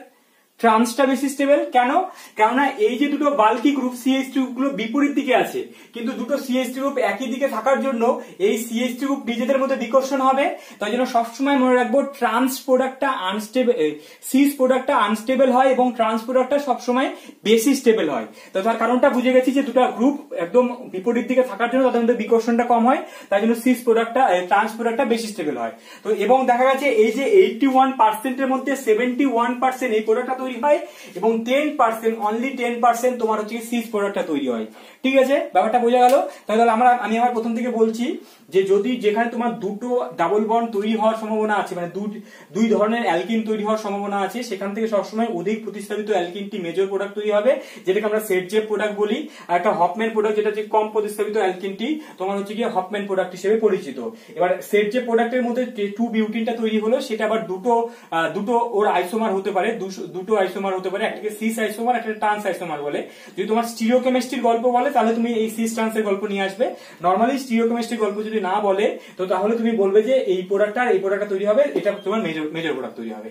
ট্রান্সটা বেশি স্টেবল। কেন? কেননা এই যে দুটো বাল্কি গ্রুপ সিএইচ3 গুলো বিপরীত দিকে আছে, কিন্তু দুটো সিএইচ3 গ্রুপ একই দিকে থাকার জন্য এই সিএইচ3 গ্রুপ নিজেদের মধ্যে বিকর্ষণ হবে। তাই জন্য সবসময় মনে রাখবো ট্রান্স প্রোডাক্টটা আনস্টেবল, সিস প্রোডাক্টটা আনস্টেবল হয় এবং ট্রান্স প্রোডাক্টটা সবসময় বেশি স্টেবল হয়। তো তার কারণটা বুঝে গেছি যে দুটো গ্রুপ একদম বিপরীত দিকে থাকার জন্য তাদের মধ্যে বিকর্ষণটা কম হয়, তাই জন্য সিস প্রোডাক্টটা ট্রান্স প্রোডাক্টটা বেশি স্টেবল হয়। তো এবং দেখা গেছে এই যে 81% এর মধ্যে 71% এই প্রোডাক্টটা তৈরি হয় এবং 10% অনলি 10% তোমার হচ্ছে সিস প্রোডাক্টটা তৈরি হয়, ঠিক আছে। ব্যাপারটা বোঝা গেল? তাহলে আমি আমার প্রথম থেকে বলছি যে যদি যেখানে তোমার দুটো ডাবল বন্ড তৈরি হওয়ার সম্ভাবনা আছে, মানে দুই ধরনের অ্যালকিন তৈরি হওয়ার সম্ভাবনা আছে, সেখান থেকে সবসময় অধিক প্রতিস্থাপিত অ্যালকিনটি মেজর প্রোডাক্ট তৈরি হবে, যেটাকে আমরা সেট জেপ প্রোডাক্ট বলি। আর একটা হফম্যান প্রোডাক্ট যেটা হচ্ছে কম প্রতিস্থাপিত অ্যালকিনটি তোমার হচ্ছে গিয়ে হফম্যান প্রোডাক্ট হিসেবে পরিচিত। এবার সেট জেপ প্রোডাক্টের মধ্যে 2 বিউটিনটা তৈরি হলো, সেটা আবার দুটো ওর আইসোমার হতে পারে, দুটো আইসোমার হতে পারে, একটাকে সিস আইসোমার একটা ট্রান্স আইসোমার বলে। যদি তোমার স্টিরিওকেমিস্ট্রির গল্প বলে তাহলে তুমি এই সিস ট্রান্সের গল্প নিয়ে আসবে। নরমালি স্টিরিওকেমিস্ট্রির গল্প যদি না বলে তো তাহলে তুমি বলবে যে এই প্রোডাক্টটা তৈরি হবে, এটা তোমার মেজর প্রোডাক্ট তৈরি হবে।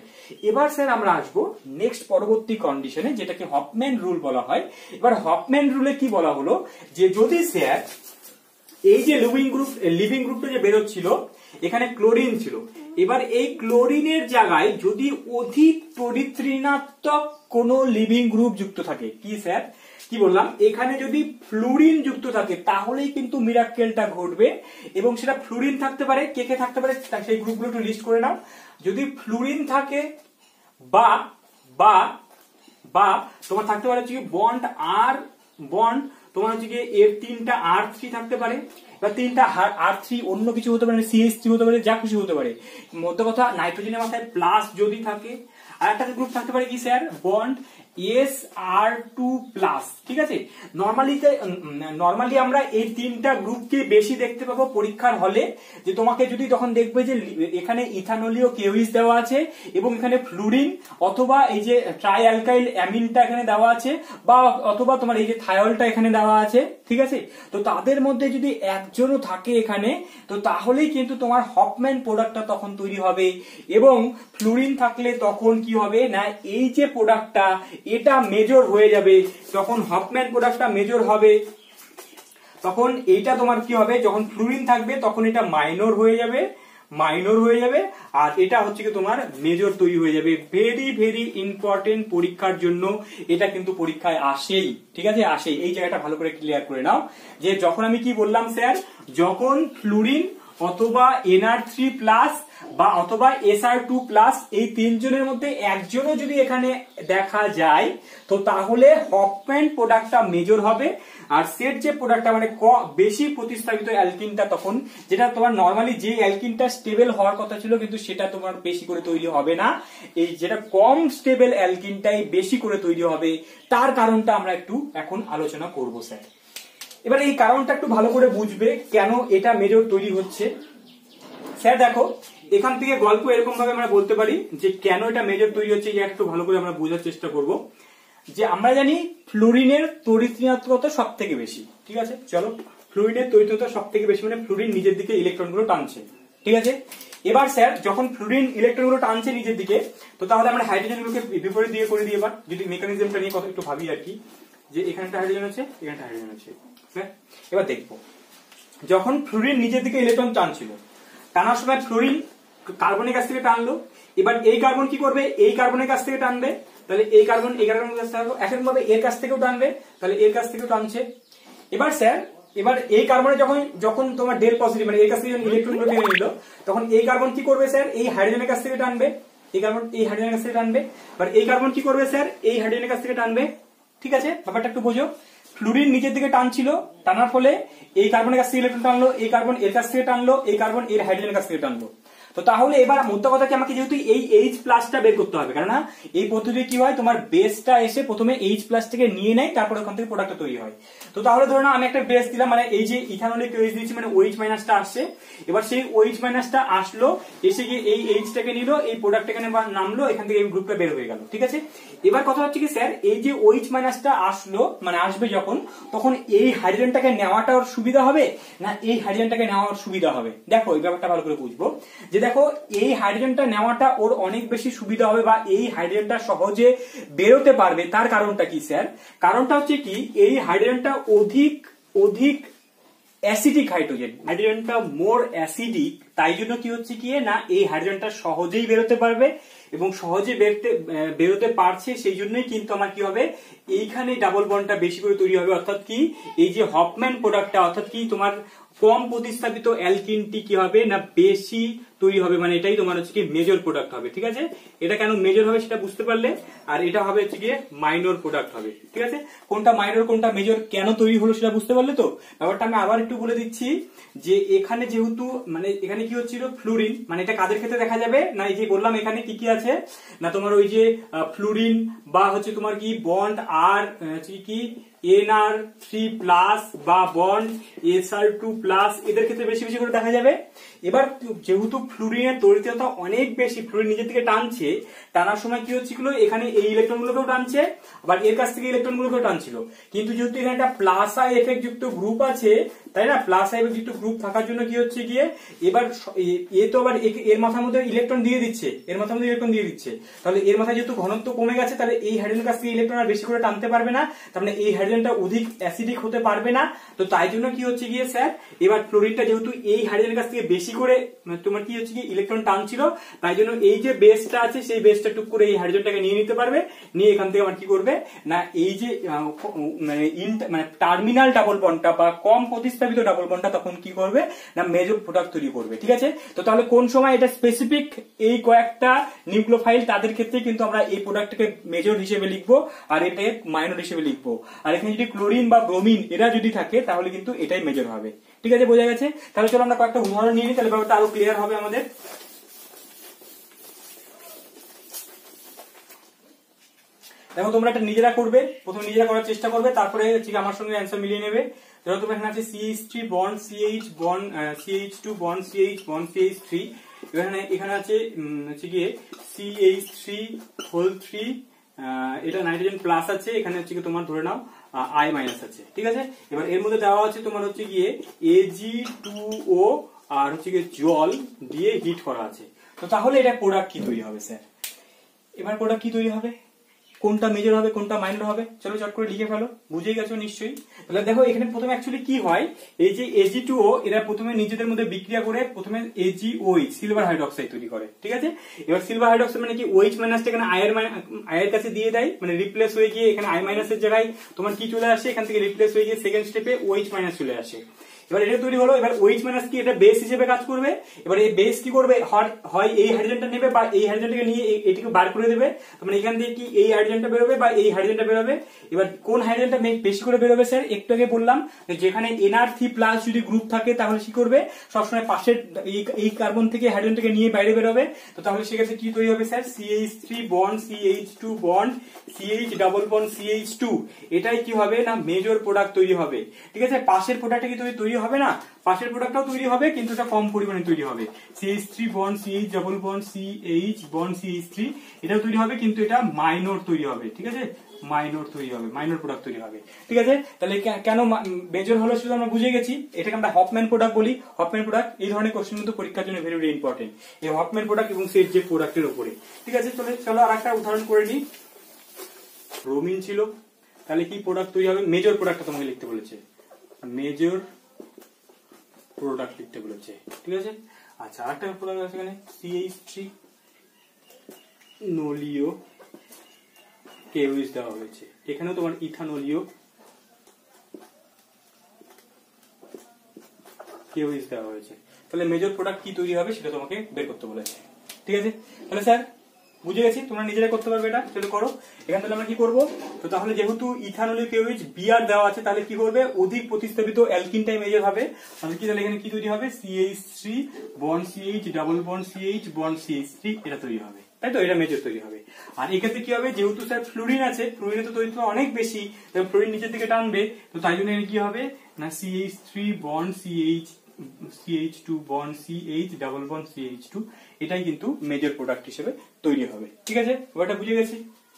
এবার স্যার আমরা আসবো নেক্সট পরবর্তী কন্ডিশনে, যেটাকে হফম্যান রুল বলা হয়। এবার হফম্যান রুলে কি বলা হলো, যে যদি স্যার এই যে লিভিং গ্রুপটা যে বেরোচ্ছিল এখানে ক্লোরিন ছিল, এবার এই ক্লোরিনের জায়গায় যদি অধিক পরিত্রিণাত্মক কোন লিভিং গ্রুপ যুক্ত থাকে, কি স্যার কি বললাম, এখানে যদি ফ্লুরিন যুক্ত থাকে তাহলেই কিন্তু মিরাক্কেলটা ঘটবে। এবং সেটা ফ্লুরিন থাকতে পারে, কে কে থাকতে পারে সেই গ্রুপগুলো একটু লিস্ট করে নাও। যদি ফ্লুরিন থাকে বা বা বা তোমার থাকতে পারে হচ্ছে বন্ড তোমার হচ্ছে গিয়ে এর 3টা R3 থাকতে পারে, বা 3টা R3 অন্য কিছু হতে পারে, CH3 হতে পারে, যা খুশি হতে পারে। মধ্যে কথা নাইট্রোজেনের মাথায় প্লাস যদি থাকে, আর একটা গ্রুপ থাকতে পারে কি স্যার, বন্ড SR2 প্লাস, ঠিক আছে। নরমালি আমরা এই 3টা গ্রুপকে বেশি দেখতে পাবো পরীক্ষার হলে, যে তোমাকে যদি তখন দেখবে যে এখানে ইথানলীয় কেউইস দেওয়া আছে এবং এখানে ফ্লুরিন অথবা এই যে ট্রাই অ্যালকাইল অ্যামিনটা এখানে দেওয়া আছে, বা অথবা তোমার এই যে থায়োলটা এখানে দেওয়া আছে, ঠিক আছে। তো তাদের মধ্যে যদি একজনও থাকে এখানে, তো তাহলেই কিন্তু তোমার হফম্যান প্রোডাক্টটা তখন তৈরি হবে। এবং ফ্লুরিন থাকলে তখন কি হবে না, এই যে প্রোডাক্টটা এটা মেজর হয়ে যাবে, যখন হফম্যান প্রোডাক্টটা মেজর হবে তখন এইটা তোমার কি হবে, যখন ফ্লুরিন থাকবে তখন এটা মাইনর হয়ে যাবে, আর এটা হচ্ছে কি তোমার মেজর তৈরি হয়ে যাবে। ভেরি ভেরি ইম্পর্টেন্ট পরীক্ষার জন্য, এটা কিন্তু পরীক্ষায় আসেই, ঠিক আছে, আসেই। এই জায়গাটা ভালো করে ক্লিয়ার করে নাও, যে যখন আমি কি বললাম স্যার, যখন ফ্লুরিন অথবা NR3 প্লাস বা অথবা SR2 প্লাস এই 3 জনের মধ্যে একজনও যদি এখানে দেখা যায়, তো তাহলে হফম্যান প্রোডাক্টটা মেজর হবে। আর সেট যে প্রোডাক্টটা মানে বেশি প্রতিস্থাপিত অ্যালকিনটা, তখন যেটা তোমার নরমালি যে অ্যালকিনটা স্টেবল হওয়ার কথা ছিল কিন্তু সেটা তোমার বেশি করে তৈরি হবে না, এই যেটা কম স্টেবল অ্যালকিনটাই বেশি করে তৈরি হবে। তার কারণটা আমরা একটু এখন আলোচনা করব স্যার। এবার এই কারণটা একটু ভালো করে বুঝবে কেন এটা মেজর তৈরি হচ্ছে। স্যার দেখো, এখান থেকে গল্প এরকম ভাবে আমরা বলতে পারি যে কেন এটা মেজর তৈরি হচ্ছে, এটা একটু ভালো করে আমরা বোঝার চেষ্টা করব। যে আমরা জানি ফ্লুরিনের তড়িৎ ঋণাত্মকতা সব থেকে বেশি, ঠিক আছে। চলো, ফ্লুরিনের তড়িৎ ঋণাত্মকতা সব থেকে বেশি মানে ফ্লুরিন নিজের দিকে ইলেকট্রনগুলো টানছে, ঠিক আছে। এবার স্যার যখন ফ্লুরিন ইলেকট্রনগুলো টানছে নিজের দিকে, তো তাহলে আমরা হাইড্রোজেনগুলোকে বিপরীত দিয়ে করে দিই। এবার যদি মেকানিজমটা নিয়ে কত একটু ভাবি আর কি, যে এখানে একটা হাইড্রোজেন আছে, এখানে একটা হাইড্রোজেন আছে। এবার দেখবো যখন ফ্লুরিন নিজের দিকে ইলেকট্রন টানছিল, টানার সময় ফ্লুরিন কার্বনের কাছ থেকে টানলো, এবার এই কার্বন কি করবে, এই কার্বনের কাছ থেকে টানবে, তাহলে এই কার্বন এই কার্বনের কাছ থেকে, এখন ভাবে এর কাছ থেকেও টানবে, তাহলে এর কাছ থেকেও টানছে। এবার স্যার এবার এই কার্বনে যখন যখন তোমার ডেল পজিটিভ মানে এর কাছ থেকে ইলেকট্রন গুলো টেনে নিল, তখন এই কার্বন কি করবে স্যার, এই হাইড্রোজেনের কাছ থেকে টানবে, এই কার্বন এই হাইড্রোজেনের কাছ থেকে টানবে। এবার এই কার্বন কি করবে স্যার, এই হাইড্রোজেনের কাছ থেকে টানবে, ঠিক আছে। ব্যাপারটা একটু বোঝো, ফ্লুরিন নিজের দিকে টানছিল, টানার ফলে এই কার্বনের কাছ থেকে ইলেকট্রন টানলো, এই কার্বন এর কাছ থেকে টানলো, এই কার্বন এর হাইড্রোজেনের কাছ থেকে টানলো। তো তাহলে এবার মোদ্দা কথা কি, আমাকে যেহেতু এই এইচ প্লাসটা বের করতে হবে, কারণ এই পদ্ধতিতে কি হয়, তোমার বেসটা এসে প্রথমে এইচ প্লাস থেকে নিয়ে নেয়, তারপর ওখান থেকে প্রোডাক্টটা তৈরি হয়। তো তাহলে ধরো না আমি একটা বেস দিলাম, মানে এই যে ইথানলিক ওএইচ দিয়েছি, মানে ওএইচ মাইনাসটা আসছে, এবার সেই ওএইচ মাইনাসটা আসলো, এসে গিয়ে এই এইচটাকে নিল, এই প্রোডাক্ট এখানে নামলো, এখান থেকে এই গ্রুপটা বের হয়ে গেল, ঠিক আছে। এবার কথা হচ্ছে কি স্যার, এই যে ওএইচ মাইনাসটা আসলো মানে আসবে যখন, তখন এই হাইড্রোজেনটাকে নেওয়াটা ওর সুবিধা হবে না এই হাইড্রোজেনটাকে নেওয়ার সুবিধা হবে? দেখো এই ব্যাপারটা ভালো করে বুঝবো, যে দেখো এই হাইড্রোজেনটা নেওয়াটা ওর অনেক বেশি সুবিধা হবে, বা এই হাইড্রোজেনটা সহজে বেরোতে পারবে। তার কারণটা কি স্যার? কারণটা হচ্ছে কি, এই হাইড্রোজেনটা অধিক অধিক অ্যাসিডিক হাইড্রোজেনটা মোর অ্যাসিডিক, তাই জন্য কি হচ্ছে কি না, এই হাইড্রোজেনটা সহজেই বেরোতে পারবে, এবং সহজে বেরোতে পারছে, সেই জন্যই কিন্তু আমার কি হবে, এইখানে ডাবল বন্ডটা বেশি করে তৈরি হবে। অর্থাৎ কি, এই যে হফম্যান প্রোডাক্টটা, অর্থাৎ কি তোমার কম প্রতিস্থাপিত অ্যালকিনটি কি হবে না বেশি তৈরি হবে, মানে এটাই তোমার হচ্ছে কি মেজর প্রোডাক্ট হবে, ঠিক আছে। এটা কেন মেজর হবে সেটা বুঝতে পারলে, আর এটা হবে হচ্ছে কি মাইনর প্রোডাক্ট হবে, ঠিক আছে। কোনটা মাইনর কোনটা মেজর কেন তৈরি হলো সেটা বুঝতে পারলে তো? ব্যাপারটা আমি আবার একটু বলে দিচ্ছি, যে এখানে যেহেতু মানে এখানে কি হচ্ছিল ফ্লুরিন, মানে এটা কাদের ক্ষেত্রে দেখা যাবে না, এই যে বললাম এখানে কি কি আছে না, তোমার ওই যে ফ্লুরিন বা হচ্ছে তোমার কি বন্ড আর কি NR3+ বা বন্ড SR2+, এদের ক্ষেত্রে বেশি বেশি করে দেখা যাবে। এবার যেহেতু ফ্লুরিনের তড়িৎতা অনেক বেশি, ফ্লুরিন নিজের দিকে টানছে, টানার সময় কি হচ্ছিল, এখানে এই ইলেকট্রন গুলোকেও টানছে, আবার এর কাছ থেকে ইলেকট্রন গুলোকেও টানছিল, কিন্তু যেহেতু এখানে একটা প্লাস আই এফেক্ট যুক্ত গ্রুপ আছে, তাই না, প্লাস আই এফেক্ট যুক্ত গ্রুপ থাকার জন্য কি হচ্ছে গিয়ে, এবার এ তো আবার এর মাথার মধ্যে ইলেকট্রন দিয়ে দিচ্ছে, এর মাথার মধ্যে ইলেকট্রন দিয়ে দিচ্ছে, তাহলে এর মাথায় যেহেতু ঘনত্ব কমে গেছে, তাহলে এই হাইড্রোজেনের কাছ থেকে ইলেকট্রন আর বেশি করে টানতে পারবে না, তার মানে এই হাইড্রোজেনটা অধিক অ্যাসিডিক হতে পারবে না। তো তাই জন্য কি হচ্ছে গিয়ে স্যার, এবার ফ্লোরিনটা যেহেতু এই হাইড্রোজেনের কাছ থেকে বেশি করে তোমার কি হচ্ছে কি ইলেকট্রন টানছিল, তাই জন্য এই যে বেসটা আছে সেই বেসটা টুক করে এই হাইড্রোজেনটাকে নিয়ে নিতে পারবে, নিয়ে এখান থেকে আমার কি করবে না, এই যে মানে টার্মিনাল ডাবল বন্ডটা বা কম প্রতিস্থাপিত ডাবল বন্ডটা তখন কি করবে না মেজর প্রোডাক্ট তৈরি করবে, ঠিক আছে। তো তাহলে কোন সময় এটা স্পেসিফিক এই কয়েকটা নিউক্লিওফাইল তাদের ক্ষেত্রে কিন্তু আমরা এই প্রোডাক্টটাকে মেজর হিসেবে লিখবো, আর এটাকে মাইনর হিসেবে লিখবো। আর এখানে যদি ক্লোরিন বা ব্রোমিন এরা যদি থাকে তাহলে কিন্তু এটাই মেজর হবে, ঠিক আছে, বোঝা গেছে। তাহলে চলো আমরা কয়েকটা উদাহরণ নিয়ে নিই, তাহলে ব্যাপারটা আরো ক্লিয়ার হবে আমাদের। দেখো তোমরা এটা নিজেরা করবে, প্রথমে নিজেরা করার চেষ্টা করবে, তারপরে ঠিক আমার সঙ্গে অ্যান্সার মিলিয়ে নেবে। ধরো তোমার এখানে আছে CH3 bond CH bond CH2 bond CH bond CH3, এখানে আছে হচ্ছে গিয়ে CH3 এটা নাইট্রোজেন প্লাস আছে, এখানে হচ্ছে কি তোমার ধরে নাও I মাইনাস আছে, ঠিক আছে। এবার এর মধ্যে দেওয়া আছে তোমার হচ্ছে গিয়ে Ag2O আর হচ্ছে গিয়ে জল দিয়ে হিট করা আছে। তো তাহলে এটা প্রোডাক্ট কি তৈরি হবে স্যার? এবার প্রোডাক্ট কি তৈরি হবে, কোনটা মেজর হবে কোনটা মাইনর হবে, চলো চট করে লিখে ফেলো, বুঝেই গেছো নিশ্চয়ই। তাহলে দেখো এখানে প্রথমে অ্যাকচুয়ালি কি হয়, এই যে Ag2O এরা প্রথমে নিজেদের মধ্যে বিক্রিয়া করে প্রথমে AgOH সিলভার হাইড্রোক্সাইড তৈরি করে, ঠিক আছে। এবার সিলভার হাইড্রোক্সাইড মানে কি OH মাইনাসটা এখানে আয়ের কাছে দিয়ে দেয়, মানে রিপ্লেস হয়ে গিয়ে এখানে I মাইনাসের জায়গায় তোমার কি চলে আসে, এখান থেকে রিপ্লেস হয়ে গিয়ে সেকেন্ড স্টেপে OH মাইনাস চলে আসে। এবার এটা তৈরি হলো, এবার OH মাইনাস কি এটা বেস হিসেবে কাজ করবে। এবার এই বেস কি করবে, হয় এই হাইড্রোজেনটা নেবে বা এই হাইড্রোজেনটাকে নিয়ে এটিকে বার করে দেবে, মানে এখান থেকে কি এই হাইড্রোজেনটা বেরোবে বা এই হাইড্রোজেনটা বেরোবে। এবার কোন হাইড্রোজেনটা বেশি করে বেরোবে স্যার, একটু আগে বললাম যেখানে NR3+ যদি গ্রুপ থাকে তাহলে কি করবে, সবসময় পাশের এই কার্বন থেকে হাইড্রোজেনটাকে নিয়ে বাইরে বেরোবে। তো তাহলে সেক্ষেত্রে কি তৈরি হবে sir, CH3 bond CH2 bond CH double bond CH2, এটাই কি হবে না মেজর প্রোডাক্ট তৈরি হবে, ঠিক আছে। পাশের প্রোডাক্টটা কি তৈরি হবে না, পাশের প্রোডাক্টটাও তৈরি হবে কিন্তু এটা কম পরিমাণে তৈরি হবে। CH3 bond CH double bond CH bond CH3 এটাও তৈরি হবে কিন্তু এটা মাইনর তৈরি হবে, ঠিক আছে, মাইনর তৈরি হবে, মাইনর প্রোডাক্ট তৈরি হবে, ঠিক আছে। তাহলে কেন মেজর হলো সেটা আমরা বুঝে গেছি। এটাকে আমরা হফম্যান প্রোডাক্ট বলি। হফম্যান প্রোডাক্ট এই ধরনের কোশ্চেন কিন্তু পরীক্ষার জন্য ভেরি ভেরি ইম্পর্টেন্ট, এই হফম্যান প্রোডাক্ট এবং সেট যে প্রোডাক্টের উপরে, ঠিক আছে। চলো আর একটা উদাহরণ করে নিই। ব্রোমিন ছিল, তাহলে কি প্রোডাক্ট তৈরি হবে? মেজর প্রোডাক্টটা তোমাকে লিখতে বলেছে, মেজর প্রোডাক্ট লিখতে বলেছে, ঠিক আছে। আচ্ছা আরেকটা প্রোডাক্ট আছে এখানে CH3 নোলিও কেউইস দেওয়া হয়েছে, এখানেও তোমার ইথানোলিও কেউইস দেওয়া হয়েছে। তাহলে মেজর প্রোডাক্ট কি তৈরি হবে সেটা তোমাকে বের করতে বলেছে, ঠিক আছে। তাহলে স্যার বুঝে গেছি, তোমরা নিজেরা করতে পারবে এটা, চলো করো। এখান থেকে আমরা কি করব, তো তাহলে যেহেতু ইথানোলিও কেউইচ বিআর দেওয়া আছে তাহলে কি করবে, অধিক প্রতিস্থাপিত অ্যালকিনটাই মেজর হবে। তাহলে কি, তাহলে এখানে কি তৈরি হবে, CH3 bond CH double bond CH bond CH3 এটা তৈরি হবে, তাই তো, এটা মেজর তৈরি হবে। আর এক্ষেত্রে কি হবে, যেহেতু স্যার ফ্লুরিন আছে, ফ্লুরিনে তো তৈরি অনেক বেশি, ফ্লুরিন নিচের দিকে টানবে, তো তাই জন্য কি হবে না CH3 bond CH2 bond CH double bond CH2 এটাই কিন্তু মেজর প্রোডাক্ট হিসেবে তৈরি হবে, ঠিক আছে। এবারটা বুঝে গেছি।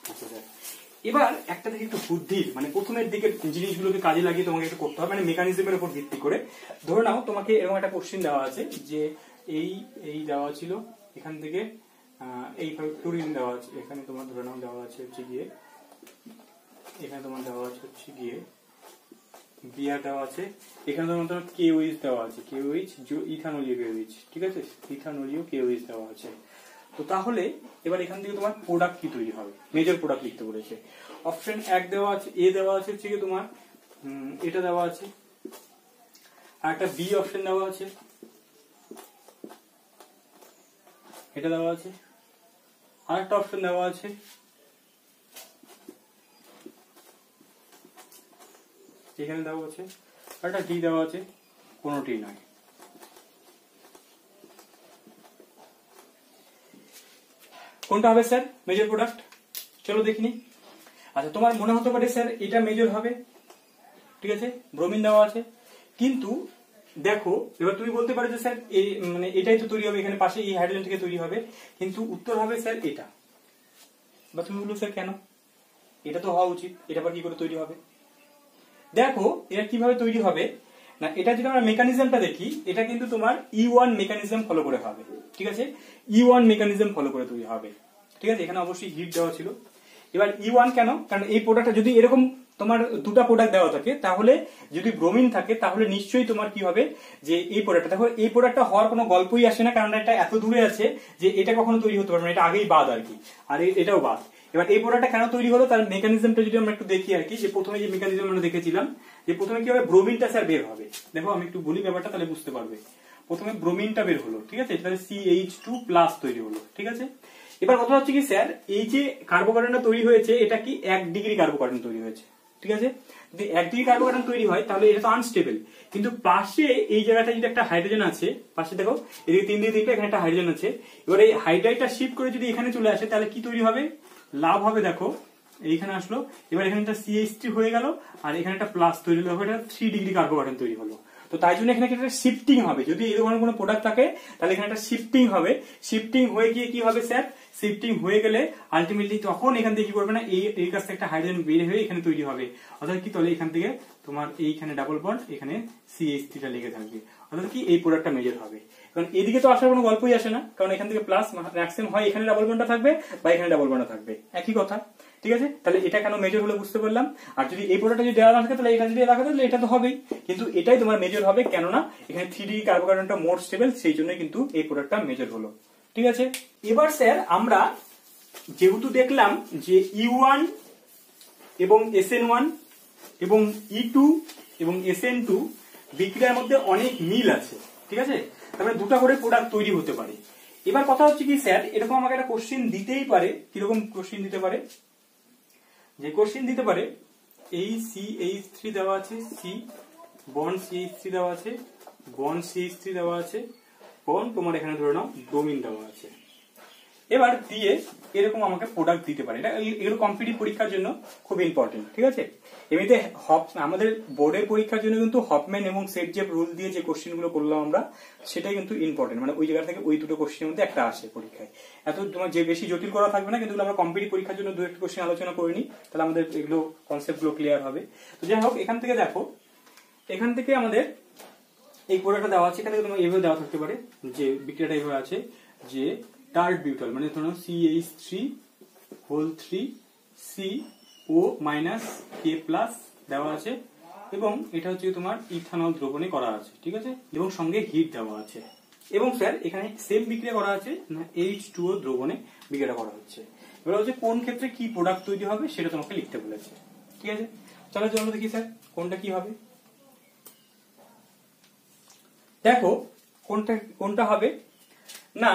আচ্ছা স্যার, এবার একটা থেকে একটু বুদ্ধির মানে প্রথমের দিকে জিনিসগুলোকে কাজে লাগিয়ে তোমাকে একটু করতে হবে, মানে মেকানিজমের উপর ভিত্তি করে। ধরে নাও তোমাকে এরকম একটা কোশ্চেন দেওয়া আছে যে এই দেওয়া ছিল, এখান থেকে এইভাবে ফ্লুরিন দেওয়া আছে, এখানে তোমার ধরে নাও দেওয়া আছে হচ্ছে গিয়ে, এখানে তোমার দেওয়া আছে হচ্ছে গিয়ে বিআর দেওয়া আছে, এখানে তোমার কেওইচ দেওয়া আছে, কেওইচ ইথানোলিও কেওইচ, ঠিক আছে, ইথানোলিও কেওইচ দেওয়া আছে। তো তাহলে এবার এখান থেকে তোমার প্রোডাক্ট কি তৈরি হবে, মেজর প্রোডাক্ট লিখতে বলেছে। অপশন 1 দেওয়া আছে, এ দেওয়া আছে হচ্ছে কি তোমার এটা দেওয়া আছে, আর একটা বি অপশন দেওয়া আছে, এটা দেওয়া আছে, আর একটা অপশন দেওয়া আছে, এখানে দেওয়া আছে, আর একটা ডি দেওয়া আছে, কোনোটি নয়। কোনটা হবে স্যার মেজর প্রোডাক্ট, চলো দেখিনি। আচ্ছা তোমার মনে হতে পারে স্যার এটা মেজর হবে, ঠিক আছে, ব্রোমিন দেওয়া আছে, কিন্তু দেখো এবার তুমি বলতে পারো যে স্যার এই মানে এটাই তো তৈরি হবে, এখানে পাশে এই হাইড্রোজেন থেকে তৈরি হবে, কিন্তু উত্তর হবে স্যার এটা। বা তুমি বলো স্যার কেন, এটা তো হওয়া উচিত, এটা আবার কি করে তৈরি হবে? দেখো এটা কিভাবে তৈরি হবে না, এটা যদি আমরা মেকানিজমটা দেখি, এটা কিন্তু তোমার E1 মেকানিজম ফলো করে হবে, ঠিক আছে, E1 মেকানিজম ফলো করে তৈরি হবে, ঠিক আছে। এখানে অবশ্যই হিট দেওয়া ছিল। এবার E1 কেন, কারণ এই প্রোডাক্টটা যদি এরকম তোমার দুটো প্রোডাক্ট দেওয়া থাকে, তাহলে যদি ব্রোমিন থাকে তাহলে নিশ্চয়ই তোমার কি হবে যে এই প্রোডাক্টটা, দেখো এই প্রোডাক্টটা হওয়ার কোনো গল্পই আসে না, কারণ এটা এত দূরে আছে যে এটা কখনো তৈরি হতে পারবে না, এটা আগেই বাদ আর কি, আর এটাও বাদ। এবার এই প্রোডাক্টটা কেন তৈরি হলো তার মেকানিজমটা যদি আমরা একটু দেখি আর কি, যে প্রথমে যে মেকানিজম আমরা দেখেছিলাম, যে প্রথমে কি হবে, ব্রোমিনটা স্যার বের হবে। দেখো আমি একটু বলি ব্যাপারটা, তাহলে বুঝতে পারবে। প্রথমে ব্রোমিনটা বের হলো, ঠিক আছে, তাহলে CH2+ তৈরি হলো, ঠিক আছে। এবার কথা হচ্ছে কি স্যার, এই যে কার্বোকার্বনটা তৈরি হয়েছে এটা কি 1 ডিগ্রি কার্বোকার্বন তৈরি হয়েছে, ঠিক আছে। যদি 1 ডিগ্রি কার্বোকার্বন তৈরি হয় তাহলে এটা তো আনস্টেবল, কিন্তু পাশে এই জায়গাটা যদি একটা হাইড্রোজেন আছে, পাশে দেখো এদিকে 3 দিয়ে 3টা, এখানে একটা হাইড্রোজেন আছে, এবার এই হাইড্রাইডটা শিফট করে যদি এখানে চলে আসে তাহলে কি তৈরি হবে, লাভ হবে। দেখো এইখানে আসলো, এবার এখানে একটা CH3 হয়ে গেল, আর এখানে একটা প্লাস তৈরি হলো, এটা 3 ডিগ্রি কার্বোকার্বন তৈরি হলো। তো তাই জন্য এখানে একটা শিফটিং হবে, যদি এই ধরনের কোনো প্রোডাক্ট থাকে তাহলে এখানে একটা শিফটিং হবে, শিফটিং হয়ে গিয়ে কি হবে স্যার, শিফটিং হয়ে গেলে আলটিমেটলি তখন এখান থেকে কি করবে না, এই কাছ থেকে একটা হাইড্রোজেন বের হয়ে এখানে তৈরি হবে, অর্থাৎ কি, তাহলে এখান থেকে তোমার এইখানে ডাবল বন্ড, এখানে CH3টা লেগে থাকবে, অর্থাৎ কি এই প্রোডাক্টটা মেজর হবে। কারণ এদিকে তো আসার কোনো গল্পই আসে না, কারণ এখান থেকে প্লাস ম্যাক্সিমাম হয় এখানে ডাবল বন্ডটা থাকবে বা এখানে ডাবল বন্ডটা থাকবে, একই কথা, ঠিক আছে। তাহলে এটা কেন মেজর হলো বুঝতে পারলাম। আর যদি এই প্রোডাক্টটা যদি দেওয়া না থাকে তাহলে এটা যদি দেওয়া থাকে তাহলে এটা তো হবেই, কিন্তু এটাই তোমার মেজর হবে, কেননা এখানে 3 ডিগ্রি কার্বোকার্বনটা মোর স্টেবল, সেই জন্য কিন্তু এই প্রোডাক্টটা মেজর হলো, ঠিক আছে। এবার স্যার আমরা যেহেতু দেখলাম যে E1 এবং SN1 এবং E2 এবং SN2 বিক্রিয়ার মধ্যে অনেক মিল আছে, ঠিক আছে, তারপরে দুটো করে প্রোডাক্ট তৈরি হতে পারে। এবার কথা হচ্ছে কি স্যার, এরকম আমাকে একটা কোশ্চেন দিতেই পারে, কিরকম কোশ্চেন দিতে পারে, যে কোশ্চেন দিতে পারে এই CH3 দেওয়া আছে, C বন্ড CH3 দেওয়া আছে, বন্ড CH3 দেওয়া আছে, বন্ড তোমার এখানে ধরে নাও ব্রোমিন দেওয়া আছে। এবার দিয়ে এরকম আমাকে প্রোডাক্ট দিতে পারে। এগুলো কম্পিটিটিভ পরীক্ষার জন্য খুব ইম্পর্টেন্ট, ঠিক আছে। এমনিতে আমাদের বোর্ডের পরীক্ষার জন্য কিন্তু হফম্যান এবং সেটজেপ রুল দিয়ে যে কোশ্চেন গুলো করলাম আমরা, সেটাই কিন্তু ইম্পর্টেন্ট, মানে ওই জায়গা থেকে ওই দুটো কোশ্চেনের মধ্যে একটা আসে পরীক্ষায়। এত তোমার যে বেশি জটিল করা থাকবে না, কিন্তু আমরা কম্পিটিটিভ পরীক্ষার জন্য দু একটা কোশ্চেন আলোচনা করে নিই, তাহলে আমাদের এগুলো কনসেপ্ট গুলো ক্লিয়ার হবে। তো যাই হোক, এখান থেকে দেখো, এখান থেকে আমাদের এই প্রোডাক্টটা দেওয়া আছে। এখানে তোমার এইভাবে দেওয়া থাকতে পারে যে বিক্রিয়াটা এইভাবে আছে যে টার্ট বিউটাল, মানে ধরো CH3 3CO- দেওয়া আছে, এবং এটা হচ্ছে তোমার ইথানল দ্রবণে করা আছে, ঠিক আছে, এবং সঙ্গে হিট দেওয়া আছে। এবং স্যার এখানে সেম বিক্রিয়া করা আছে না H2O দ্রবণে বিক্রিয়া করা হচ্ছে। এবার হচ্ছে কোন ক্ষেত্রে কি প্রোডাক্ট তৈরি হবে সেটা তোমাকে লিখতে বলেছে, ঠিক আছে। চলো চলো দেখি স্যার কোনটা কি হবে। দেখো কোনটা হবে না,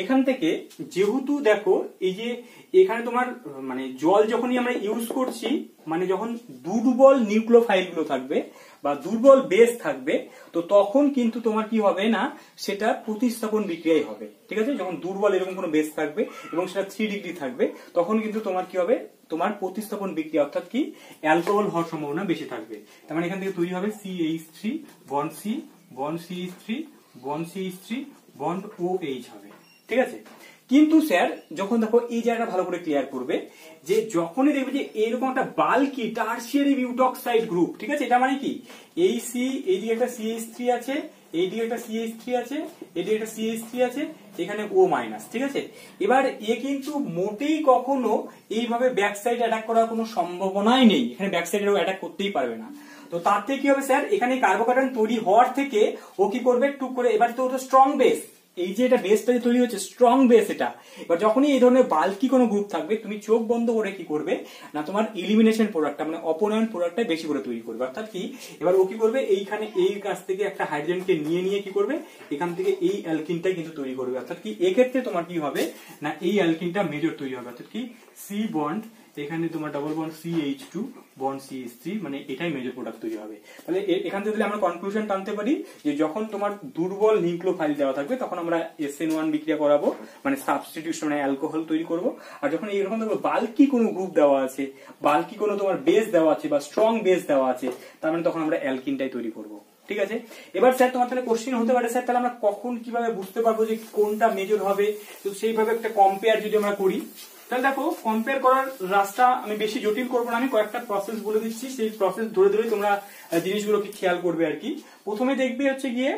এখান থেকে যেহেতু দেখো এই যে এখানে তোমার মানে জল যখনই আমরা ইউজ করছি, মানে যখন দুর্বল নিউক্লিওফাইল গুলো থাকবে বা দুর্বল বেস থাকবে, তো তখন কিন্তু তোমার কি হবে না, সেটা প্রতিস্থাপন বিক্রিয়াই হবে, ঠিক আছে। যখন দুর্বল এরকম কোনো বেস থাকবে এবং সেটা 3 ডিগ্রি থাকবে, তখন কিন্তু তোমার কি হবে, তোমার প্রতিস্থাপন বিক্রিয়া অর্থাৎ কি অ্যালকোহল হওয়ার সম্ভাবনা বেশি থাকবে। তার মানে এখান থেকে তৈরি হবে CH3 bond C bond CH3 bond CH3 bond OH হবে, ঠিক আছে। কিন্তু স্যার যখন দেখো এই জায়গাটা ভালো করে ক্লিয়ার করবে, যে যখনই দেখবে যে এরকম একটা বাল্কি টারশিয়ারি বিউটক্সাইড গ্রুপ, ঠিক আছে, এটা মানে কি এই C, এইদিকে একটা CH3 আছে, এইদিকে একটা CH3 আছে, এইদিকে একটা CH3 আছে, এখানে O-, ঠিক আছে। এবার এ কিন্তু মোটেই কখনো এইভাবে ব্যাক সাইড অ্যাটাক করার কোনো সম্ভাবনাই নেই, এখানে ব্যাক সাইডে অ্যাটাক করতেই পারবে না। তো তার থেকে কি হবে স্যার, এখানে কার্বোকার্বন তৈরি হওয়ার থেকে ও কি করবে, টুক করে, এবার তো স্ট্রং বেস, এই যে এটা বেসটা যে তৈরি হচ্ছে স্ট্রং বেস এটা। এবার যখনই এই ধরনের বাল্কি কোনো গ্রুপ থাকবে, তুমি চোখ বন্ধ করে কি করবে না, তোমার এলিমিনেশন প্রোডাক্টটা মানে অপনয়ন প্রোডাক্টটা বেশি করে তৈরি করবে। অর্থাৎ কি, এবার ও কি করবে, এইখানে এই কাছ থেকে একটা হাইড্রোজেনকে নিয়ে কি করবে, এখান থেকে এই অ্যালকিনটাই কিন্তু তৈরি করবে। অর্থাৎ কি এক্ষেত্রে তোমার কি হবে না, এই অ্যালকিনটা মেজর তৈরি হবে। অর্থাৎ কি C বন্ড, এখানে তোমার double bond CH2 bond CH3, মানে এটাই মেজর প্রোডাক্ট তৈরি হবে। তাহলে এখান থেকে আমরা কনক্লুশন টানতে পারি যে যখন তোমার দুর্বল নিউক্লিওফাইল দেওয়া থাকবে, তখন আমরা SN1 বিক্রিয়া করাবো, মানে সাবস্টিটিউশন, মানে অ্যালকোহল তৈরি করব। আর যখন এইরকম দেখো বাল্কি কোনো গ্রুপ দেওয়া আছে, বাল্কি কোনো তোমার বেস দেওয়া আছে বা স্ট্রং বেস দেওয়া আছে, তার মানে তখন আমরা অ্যালকিনটাই তৈরি করব, ঠিক আছে। এবার স্যার তোমার তাহলে কোশ্চেন হতে পারে, স্যার তাহলে আমরা কখন কিভাবে বুঝতে পারবো যে কোনটা মেজর হবে, তো সেইভাবে একটা কম্পেয়ার যদি আমরা করি, তাহলে দেখো কম্পেয়ার করার রাস্তা আমি বেশি জটিল করবো না, আমি কয়েকটা প্রসেস বলে দিচ্ছি, সেই প্রসেস ধরে ধরে তোমরা জিনিসগুলোকে খেয়াল করবে আর কি। প্রথমে দেখবে হচ্ছে গিয়ে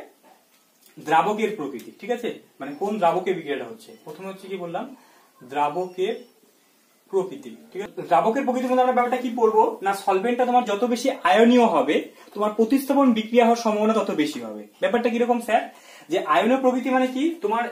দ্রাবকের প্রকৃতি, ঠিক আছে, মানে কোন দ্রাবকে বিক্রিয়াটা হচ্ছে। প্রথমে হচ্ছে কি বললাম, দ্রাবকের প্রকৃতি, ঠিক আছে। দ্রাবকের প্রকৃতির মধ্যে আমরা ব্যাপারটা কি পড়বো না, সলভেন্টটা তোমার যত বেশি আয়নীয় হবে, তোমার প্রতিস্থাপন বিক্রিয়া হওয়ার সম্ভাবনা তত বেশি হবে। ব্যাপারটা কিরকম স্যার, যে আয়নীয় প্রকৃতি মানে কি, তোমার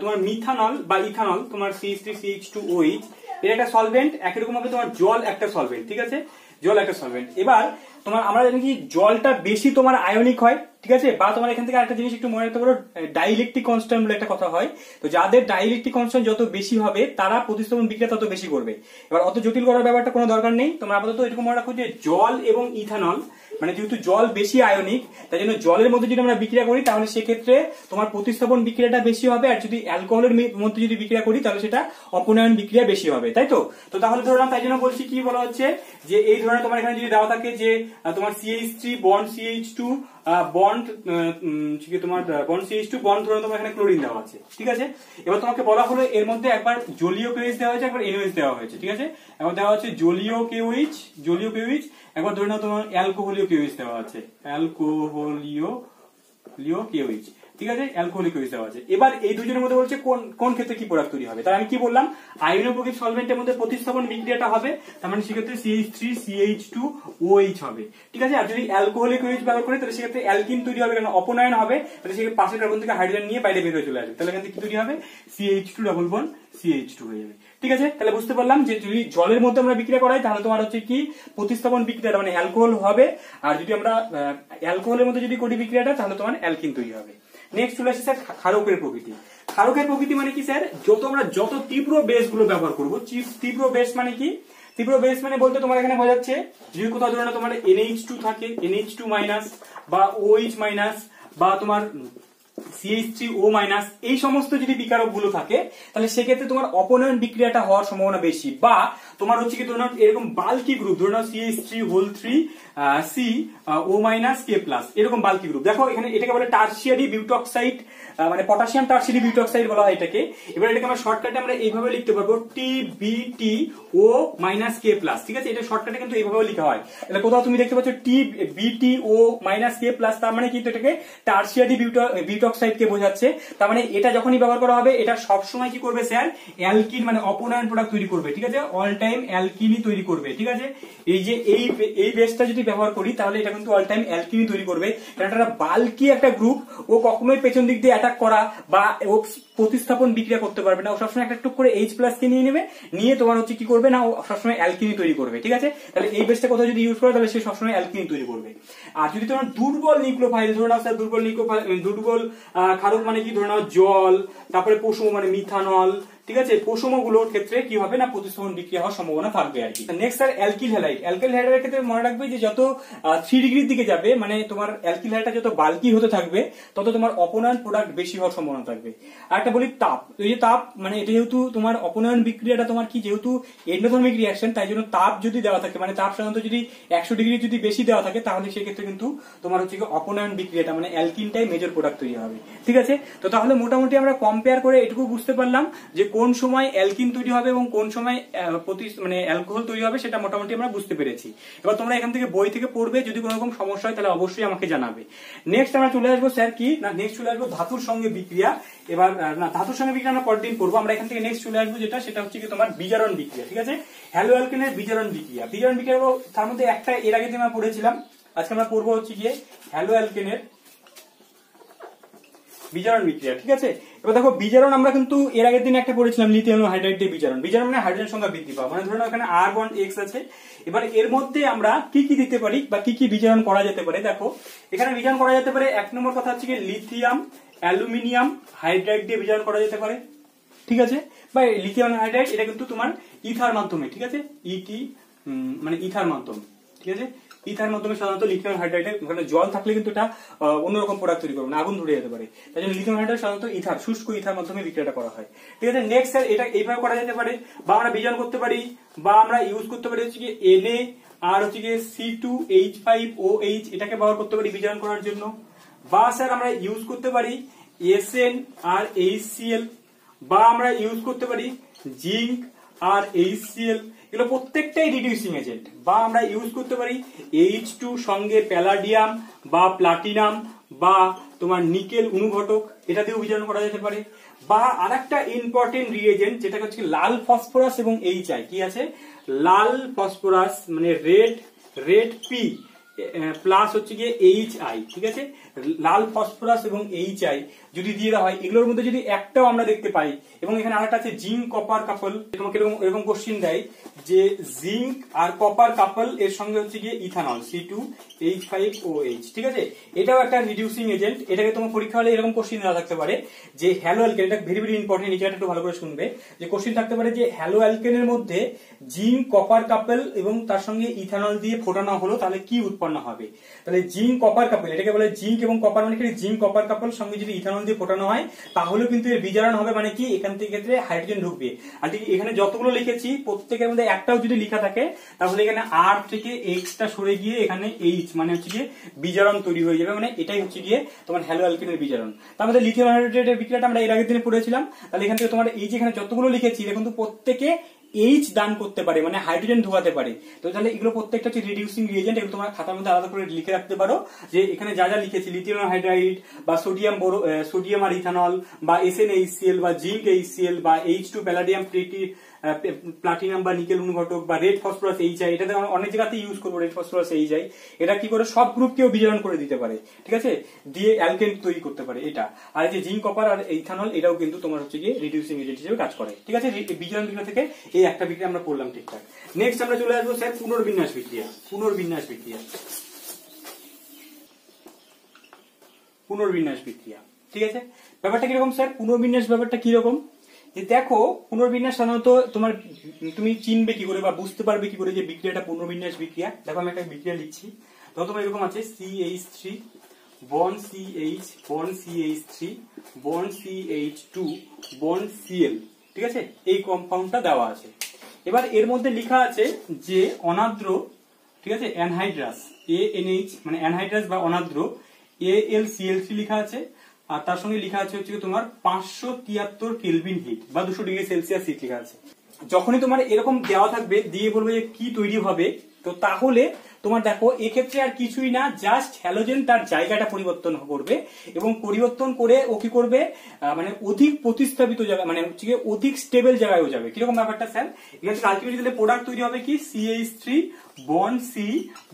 তোমার মিথানল বা ইথানল, তোমার CH3CH2OH, এর একটা সলভেন্ট, একই রকম ভাবে তোমার জল একটা সলভেন্ট, ঠিক আছে, জল একটা সলভেন্ট। এবার তোমার আমরা জানি কি জলটা বেশি তোমার আয়নিক হয়, ঠিক আছে, বা তোমার এখান থেকে আরেকটা জিনিস একটু মনে রাখতে পারো, ডাইইলেকট্রিক কনস্ট্যান্ট বলে একটা কথা হয়। তো যাদের ডাইইলেকট্রিক কনস্ট্যান্ট যত বেশি হবে, তারা প্রতিস্থাপন বিক্রিয়া তত বেশি করবে। এবার অত জটিল করার ব্যাপারটা কোনো দরকার নেই, তোমরা আপাতত এরকম মনে রাখো যে জল এবং ইথানল, মানে যেহেতু জল বেশি আয়নিক, তাই জন্য জলের মধ্যে যদি আমরা বিক্রিয়া করি, তাহলে সেক্ষেত্রে তোমার প্রতিস্থাপন বিক্রিয়াটা বেশি হবে। আর যদি অ্যালকোহলের মধ্যে যদি বিক্রিয়া করি, তাহলে সেটা অপনয়ন বিক্রিয়া বেশি হবে, তাই তো। তো তাহলে ধরলাম, তাই জন্য বলছি কি বলা হচ্ছে, যে এই ধরনের তোমার এখানে যদি দেওয়া থাকে যে তোমার CH3 বন্ড CH2 বন্ড, তোমার বন্ড CH2 বন্ড, ধরো তোমার এখানে ক্লোরিন দেওয়া আছে, ঠিক আছে। এবার তোমাকে বলা হলো এর মধ্যে একবার জলীয় KOH দেওয়া হয়েছে, একবার NOH দেওয়া হয়েছে, ঠিক আছে। একবার দেওয়া হচ্ছে জলীয় KOH, একবার ধরে নাও তোমার অ্যালকোহলীয় KOH দেওয়া আছে, অ্যালকোহলীয় KOH, ঠিক আছে, অ্যালকোহলিক KOH দেওয়া আছে। এবার এই দুজনের মধ্যে বলছে কোন ক্ষেত্রে কি প্রোডাক্ট তৈরি হবে। তার আমি কি বললাম, আয়নীয় প্রকৃতির সলভেন্টের মধ্যে প্রতিস্থাপন বিক্রিয়াটা হবে, তার মানে সেক্ষেত্রে CH3CH2OH হবে, ঠিক আছে। আর যদি অ্যালকোহলিক KOH ব্যবহার করি, তাহলে সেক্ষেত্রে অ্যালকিন তৈরি হবে, কারণ অপনয়ন হবে, তাহলে সেক্ষেত্রে পাশের কার্বন থেকে হাইড্রোজেন নিয়ে বাইরে বের হয়ে চলে আসবে, তাহলে এখান থেকে কি তৈরি হবে, CH2 ডাবল বন্ড CH2 হয়ে যাবে, ঠিক আছে। তাহলে বুঝতে পারলাম যে যদি জলের মধ্যে আমরা বিক্রিয়া করাই, তাহলে তোমার হচ্ছে কি প্রতিস্থাপন বিক্রিয়াটা মানে অ্যালকোহল হবে, আর যদি আমরা অ্যালকোহলের মধ্যে যদি করি বিক্রিয়াটা, তাহলে তোমার অ্যালকিন তৈরি হবে। নেক্সট চলে আসছে স্যার ক্ষারকের প্রকৃতি। ক্ষারকের প্রকৃতি মানে কি স্যার, যত তীব্র বেস গুলো ব্যবহার করবো, তীব্র বেস মানে কি, তীব্র বেস মানে বলতে তোমার এখানে বোঝাচ্ছে যদি কোথাও ধরো না তোমার NH2 থাকে, NH2- বা OH- বা তোমার CH3O মাইনাস এই সমস্ত যদি বিকারক গুলো থাকে তাহলে সেক্ষেত্রে তোমার অপনয়ন বিক্রিয়াটা হওয়ার সম্ভাবনা বেশি। বা তোমার হচ্ছে কি ধরো এরকম বাল্কি গ্রুপ, ধরো CH3 C O minus K plus, এরকম বাল্কি গ্রুপ। দেখো এখানে এটাকে বলে টারশিয়ারি বিউটক্সাইড, মানে পটাশিয়াম টারশিয়ারি বিউটক্সাইড বলা হয় এটাকে। এবার এটাকে আমরা শর্টকাটে আমরা এইভাবে লিখতে পারবো TBTO মাইনাস K প্লাস, ঠিক আছে? এটা শর্টকাটে কিন্তু এইভাবে লেখা হয়। তাহলে কোথাও তুমি দেখতে পাচ্ছ TBTO মাইনাস K প্লাস, তার মানে কিন্তু এটাকে টারশিয়ারি বিউটক্সাইড কে বোঝাচ্ছে। তার মানে এটা যখনই ব্যবহার করা হবে এটা সবসময় কি করবে স্যার, অ্যালকিন মানে অপনয়ন প্রোডাক্ট তৈরি করবে, ঠিক আছে? অল টাইম অ্যালকিনই তৈরি করবে, ঠিক আছে? এই যে এই বেসটা যদি ব্যবহার করি তাহলে এটা কিন্তু অল টাইম অ্যালকিনই তৈরি করবে, কারণ এটা বাল্কি একটা গ্রুপ, ও কখনোই পেছন দিক দিয়ে অ্যাটাক করা বা ও প্রতিস্থাপন বিক্রিয়া করতে পারবে না। ও সবসময় একটা টুক করে H প্লাস কে নিয়ে নেবে, নিয়ে তোমার হচ্ছে কি করবে না, ও সবসময় অ্যালকিনি তৈরি করবে, ঠিক আছে? তাহলে এই বেসটা কোথাও যদি ইউজ করে তাহলে সে সবসময় অ্যালকিনি তৈরি করবে। আর যদি তোমার দুর্বল নিউক্লিওফাইল, ধরে নাও স্যার দুর্বল ক্ষারক মানে কি, ধরে নাও জল, তারপরে পশম মানে মিথানল, ঠিক আছে? পশম গুলোর ক্ষেত্রে কি হবে না, প্রতিস্থাপন বিক্রিয়া হওয়ার সম্ভাবনা থাকবে আর কি। Next sir alkyl halide. Alkyl হ্যালাইডের ক্ষেত্রে মনে রাখবে যে যত 3 ডিগ্রির দিকে যাবে, মানে তোমার অ্যালকিল হ্যালাইডটা যত বাল্কি হতে থাকবে তত তোমার অপনয়ন প্রোডাক্ট বেশি হওয়ার সম্ভাবনা থাকবে। আর একটা বলি তাপ। এই যে তাপ মানে এটা যেহেতু তোমার অপনয়ন বিক্রিয়াটা তোমার কি, যেহেতু এন্ডোথার্মিক রিঅ্যাকশন, তাই জন্য তাপ যদি দেওয়া থাকে, মানে তাপ সাধারণত যদি 100 ডিগ্রি যদি বেশি দেওয়া থাকে তাহলে সেক্ষেত্রে কিন্তু তোমার হচ্ছে কি অপনয়ন বিক্রিয়াটা মানে অ্যালকিনটাই মেজর প্রোডাক্ট তৈরি হবে, ঠিক আছে? তো তাহলে মোটামুটি আমরা কম্পেয়ার করে এটুকু বুঝতে পারলাম যে কোন সময় অ্যালকিন তৈরি হবে এবং কোন সময় মানে অ্যালকোহল তৈরি হবে, সেটা মোটামুটি আমরা বুঝতে পেরেছি। এবার তোমরা এখান থেকে বই থেকে পড়বে, যদি কোনো রকম সমস্যা হয় তাহলে অবশ্যই আমাকে জানাবে। নেক্সট আমরা চলে আসবো স্যার কি না, নেক্সট চলে আসবো ধাতুর সঙ্গে বিক্রিয়া। এবার না, ধাতুর সঙ্গে বিক্রিয়া আমরা পরের দিন পড়বো। আমরা এখান থেকে নেক্সট চলে আসবো সেটা হচ্ছে কি তোমার বিজারণ বিক্রিয়া, ঠিক আছে? হ্যালো অ্যালকেনের বিজারণ বিক্রিয়া। বিজারণ বিক্রিয়া তার মধ্যে একটা এর আগে আমরা পড়েছিলাম, আজকে আমরা পড়বো হচ্ছে গিয়ে হ্যালো অ্যালকেনের বিজারণ বিক্রিয়া, ঠিক আছে? এবার দেখো বিজারণ আমরা কিন্তু এর আগের দিন একটা পড়েছিলাম লিথিয়াম হাইড্রাইড দিয়ে বিজারণ। বিজারণ মানে হাইড্রোজেন সংখ্যা বৃদ্ধি পাওয়া, মানে ধরো এখানে R বন্ড X আছে। এবার এর মধ্যে আমরা কি কি দিতে পারি বা কি কি বিজারণ করা যেতে পারে, দেখো এখানে বিজারণ করা যেতে পারে। এক নম্বর কথা হচ্ছে কি লিথিয়াম অ্যালুমিনিয়াম হাইড্রাইড দিয়ে বিজারণ করা যেতে পারে, ঠিক আছে? বা লিথিয়াম হাইড্রাইড এটা কিন্তু তোমার ইথার মাধ্যমে, ঠিক আছে? মানে ইথার মাধ্যম, ঠিক আছে? ইথার মাধ্যমে সাধারণত লিথিয়াম হাইড্রাইডে, মানে জল থাকলে কিন্তু এটা অন্যরকম প্রোডাক্ট তৈরি করবে না, আগুন ধরে যেতে পারে। তাই জন্য লিথিয়াম হাইড্রাইড সাধারণত ইথার, শুষ্ক ইথার মাধ্যমে বিক্রিয়াটা করা হয়, ঠিক আছে? নেক্সট স্যার এটা এইভাবে করা যেতে পারে, বা আমরা বিজারণ করতে পারি, বা আমরা ইউজ করতে পারি হচ্ছে কি Na আর হচ্ছে কি C2H5OH, এটাকে ব্যবহার করতে পারি বিজারণ করার জন্য। বা স্যার আমরা ইউজ করতে পারি SN আর HCl, বা আমরা ইউজ করতে পারি জিঙ্ক আর HCl, এগুলো প্রত্যেকটাই রিডিউসিং এজেন্ট। বা আমরা ইউজ করতে পারি H2 সঙ্গে প্যালাডিয়াম বা প্লাটিনাম বা তোমার নিকেল অনুঘটক, এটা দিয়েও বিজারণ করা যেতে পারে। বা আরেকটা ইম্পর্টেন্ট রিএজেন্ট যেটা হচ্ছে লাল ফসফরাস এবং HI, কি আছে লাল ফসফরাস মানে রেড পি প্লাস হচ্ছে গিয়ে HI, ঠিক আছে? লাল ফসফরাস এবং HI যদি দিয়ে দেওয়া হয়, এগুলোর মধ্যে যদি একটাও আমরা দেখতে পাই, এবং এখানে আরেকটা আছে জিঙ্ক কপার কাপল, তোমাকে এরকম কোশ্চিন দেয় যে জিঙ্ক আর কপার কাপল এর সঙ্গে হচ্ছে গিয়ে ইথানল C2H5OH, ঠিক আছে? এটাও একটা রিডিউসিং এজেন্ট। এটাকে তোমার পরীক্ষা হলে এরকম কোশ্চিন দেওয়া থাকতে পারে যে হ্যালো অ্যালকেন, এটা ভেরি ভেরি ইম্পর্টেন্ট, এটা একটু ভালো করে শুনবে, যে কোশ্চিন থাকতে পারে যে হ্যালো অ্যালকেনের মধ্যে জিঙ্ক কপার কাপল এবং তার সঙ্গে ইথানল দিয়ে ফোটানো হলো তাহলে কি উৎপন্ন হবে। তাহলে জিঙ্ক কপার কাপল, এটাকে বলে জিঙ্ক এবং কপার, মানে কি জিঙ্ক কপার কাপল সঙ্গে যদি ইথানল দিয়ে ফোটানো হয় তাহলে কিন্তু এর বিজারণ হবে, মানে কি এখান থেকে ক্ষেত্রে হাইড্রোজেন ঢুকবে। আর এখানে যতগুলো লিখেছি প্রত্যেকের মধ্যে একটাও যদি লেখা থাকে তাহলে এখানে R থেকে X টা সরে গিয়ে এখানে H, মানে হচ্ছে গিয়ে বিজারণ তৈরি হয়ে যাবে, মানে এটাই হচ্ছে গিয়ে তোমার হ্যালো অ্যালকেনের বিজারণ। তার মধ্যে লিথিয়াম হাইড্রাইডের বিক্রিয়াটা আমরা এর আগের দিনে পড়েছিলাম। তাহলে এখান থেকে তোমার এই যে এখানে যতগুলো লিখেছি এটা কিন্তু প্রত্যেকে H দান করতে পারে, মানে হাইড্রোজেন ঢোকাতে পারে। তো তাহলে এগুলো প্রত্যেকটা হচ্ছে রিডিউসিং রিএজেন্ট, এগুলো তোমরা খাতার মধ্যে আলাদা করে লিখে রাখতে পারো যে এখানে যা যা লিখেছি লিথিয়াম হাইড্রাইড বা সোডিয়াম আর ইথানল বা SnHCl বা জিঙ্ক HCl বা H2 প্যালাডিয়াম প্লাটিনাম বা নিকেল অনুঘটক বা রেড ফসফরাস HI, এটা আমরা অনেক জায়গাতে ইউজ করবো রেড ফসফরাস HI। এটা কি করে সব গ্রুপকেও বিজারণ করে দিতে পারে, ঠিক আছে? দিয়ে অ্যালকেন তৈরি করতে পারে এটা। আর এই যে জিঙ্ক কপার আর ইথানল এটাও কিন্তু তোমার হচ্ছে গিয়ে রিডিউসিং এজেন্ট হিসেবে কাজ করে, ঠিক আছে? বিজারণ বিক্রিয়া থেকে এই একটা বিক্রিয়া আমরা পড়লাম ঠিকঠাক। নেক্সট আমরা চলে আসবো স্যার পুনর্বিন্যাস বিক্রিয়া। পুনর্বিন্যাস বিক্রিয়া, ঠিক আছে? ব্যাপারটা কিরকম স্যার, পুনর্বিন্যাস ব্যাপারটা কিরকম, যে দেখো পুনর্বিন্যাস সাধারণত তুমি চিনবে কি করে বা বুঝতে পারবে কি করে যে বিক্রিয়াটা পুনর্বিন্যাস বিক্রিয়া। দেখো আমি একটা বিক্রিয়া লিখছি, ধরো তোমার এরকম আছে CH3 bond CH bond CH3 bond CH2 bond Cl, ঠিক আছে, এই কম্পাউন্ডটা দেওয়া আছে। এবার এর মধ্যে লেখা আছে যে অনাদ্র, ঠিক আছে, অ্যানহাইড্রাস ANH মানে অ্যানহাইড্রাস বা অনাদ্র AlCl3 লেখা আছে, আর তার সঙ্গে লেখা আছে হচ্ছে তোমার 573 কেলভিন হিট বা 200 ডিগ্রি সেলসিয়াস হিট লেখা আছে। যখনই তোমার এরকম দেওয়া থাকবে, দিয়ে বলবে যে কি তৈরি হবে, তো তাহলে তোমার দেখো এক্ষেত্রে আর কিছুই না, জাস্ট হ্যালোজেন তার জায়গাটা পরিবর্তন করবে এবং পরিবর্তন করে ও কি করবে, মানে অধিক প্রতিস্থাপিত জায়গা, মানে হচ্ছে অধিক স্টেবল জায়গায় যাবে। কিরকম ব্যাপারটা স্যার, এখানে আলটিমেটলি প্রোডাক্ট তৈরি হবে কি CH3 bond C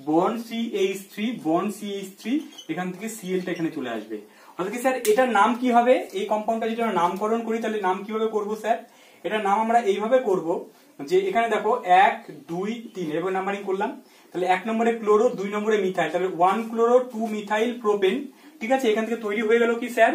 bond CH3 bond CH3, এখান থেকে Cl টা এখানে চলে আসবে। অর্থাৎ কি স্যার এটার নাম কি হবে, এই কম্পাউন্ডটা যদি আমরা নামকরণ করি তাহলে নাম কিভাবে করব স্যার, এটার নাম আমরা এইভাবে করব যে এখানে দেখো 1 2 3 এভাবে নাম্বারিং করলাম। তাহলে 1 নম্বরে ক্লোরো, 2 নম্বরে মিথাইল, তাহলে 1 ক্লোরো 2 মিথাইল প্রোপেন, ঠিক আছে, এখান থেকে তৈরি হয়ে গেল কি স্যার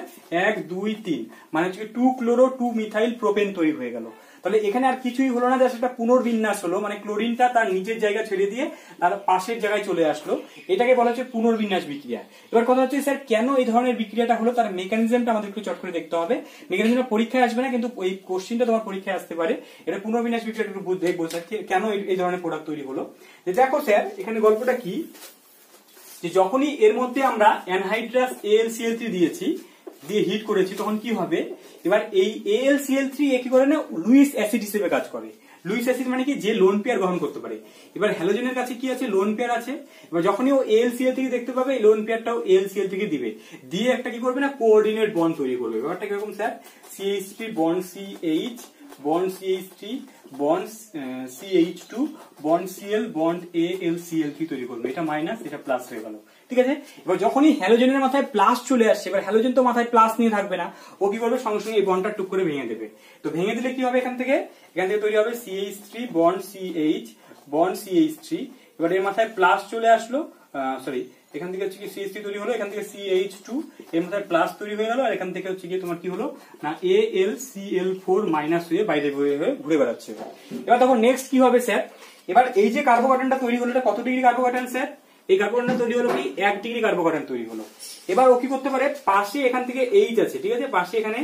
1 2 3, মানে হচ্ছে 2 ক্লোরো 2 মিথাইল প্রোপেন তৈরি হয়ে গেল। তাহলে এখানে আর কিছুই হলো না, জাস্ট একটা পুনর্বিন্যাস হলো, মানে ক্লোরিনটা তার নিজের জায়গা ছেড়ে দিয়ে তার পাশের জায়গায় চলে আসলো, এটাকে বলা হচ্ছে পুনর্বিন্যাস বিক্রিয়া। এবার কথা হচ্ছে স্যার কেন এই ধরনের বিক্রিয়াটা হলো, তার মেকানিজমটা আমাদের একটু চট করে দেখতে হবে। মেকানিজমটা পরীক্ষায় আসবে না, কিন্তু ওই কোশ্চেনটা তোমার পরীক্ষায় আসতে পারে। এটা পুনর্বিন্যাস বিক্রিয়া একটু দেখবো স্যার কেন এই ধরনের প্রোডাক্ট তৈরি হলো। যে দেখো স্যার এখানে গল্পটা কি, যে যখনই এর মধ্যে আমরা অ্যানহাইড্রাস AlCl3 দিয়েছি, দিয়ে হিট করেছি, তখন কি হবে, এবার এই AlCl3 কি করে না, লুইস অ্যাসিড হিসেবে কাজ করে। লুইস অ্যাসিড মানে কি, যে লোন পেয়ার গ্রহণ করতে পারে। এবার হ্যালোজেনের কাছে কি আছে, লোন পেয়ার আছে। এবার যখনই ও AlCl3 দেখতে পাবে, এই লোন পেয়ারটাও AlCl3 দিবে, দিয়ে একটা কি করবে না, কোঅর্ডিনেট বন্ড তৈরি করবে। ব্যাপারটা কিরকম sir, CH3 bond CH bond CH3 bond CH2 bond Cl bond AlCl3 তৈরি করবে, এটা মাইনাস এটা প্লাস হয়ে গেল, ঠিক আছে। এবার যখনই হ্যালোজেনের মাথায় প্লাস চলে আসছে, এবার হ্যালোজেন তো মাথায় প্লাস নিয়ে থাকবে না, ও কি করবে, সঙ্গে সঙ্গে এই বন্ডটা টুক করে ভেঙে দেবে। তো ভেঙে দিলে কি হবে, এখান থেকে তৈরি হবে CH3 bond CH bond CH3, এবার এর মাথায় প্লাস চলে আসলো, সরি এখান থেকে হচ্ছে কি CH3 তৈরি হলো, এখান থেকে CH2 এর মধ্যে প্লাস তৈরি হয়ে গেল, আর এখান থেকে হচ্ছে কি তোমার কি হলো না AlCl4 মাইনাস হয়ে বাইরে ঘুরে বেড়াচ্ছে। এবার তখন নেক্সট কি হবে স্যার, এবার এই যে কার্বোকার্বনটা তৈরি হলো, এটা কত ডিগ্রি কার্বোকার্বন স্যার, এই কার্বোকার্বনটা তৈরি হলো কি 1 ডিগ্রি কার্বোকার্বন তৈরি হলো। এবার ও কি করতে পারে, পাশে এখান থেকে H আছে, ঠিক আছে, পাশে এখানে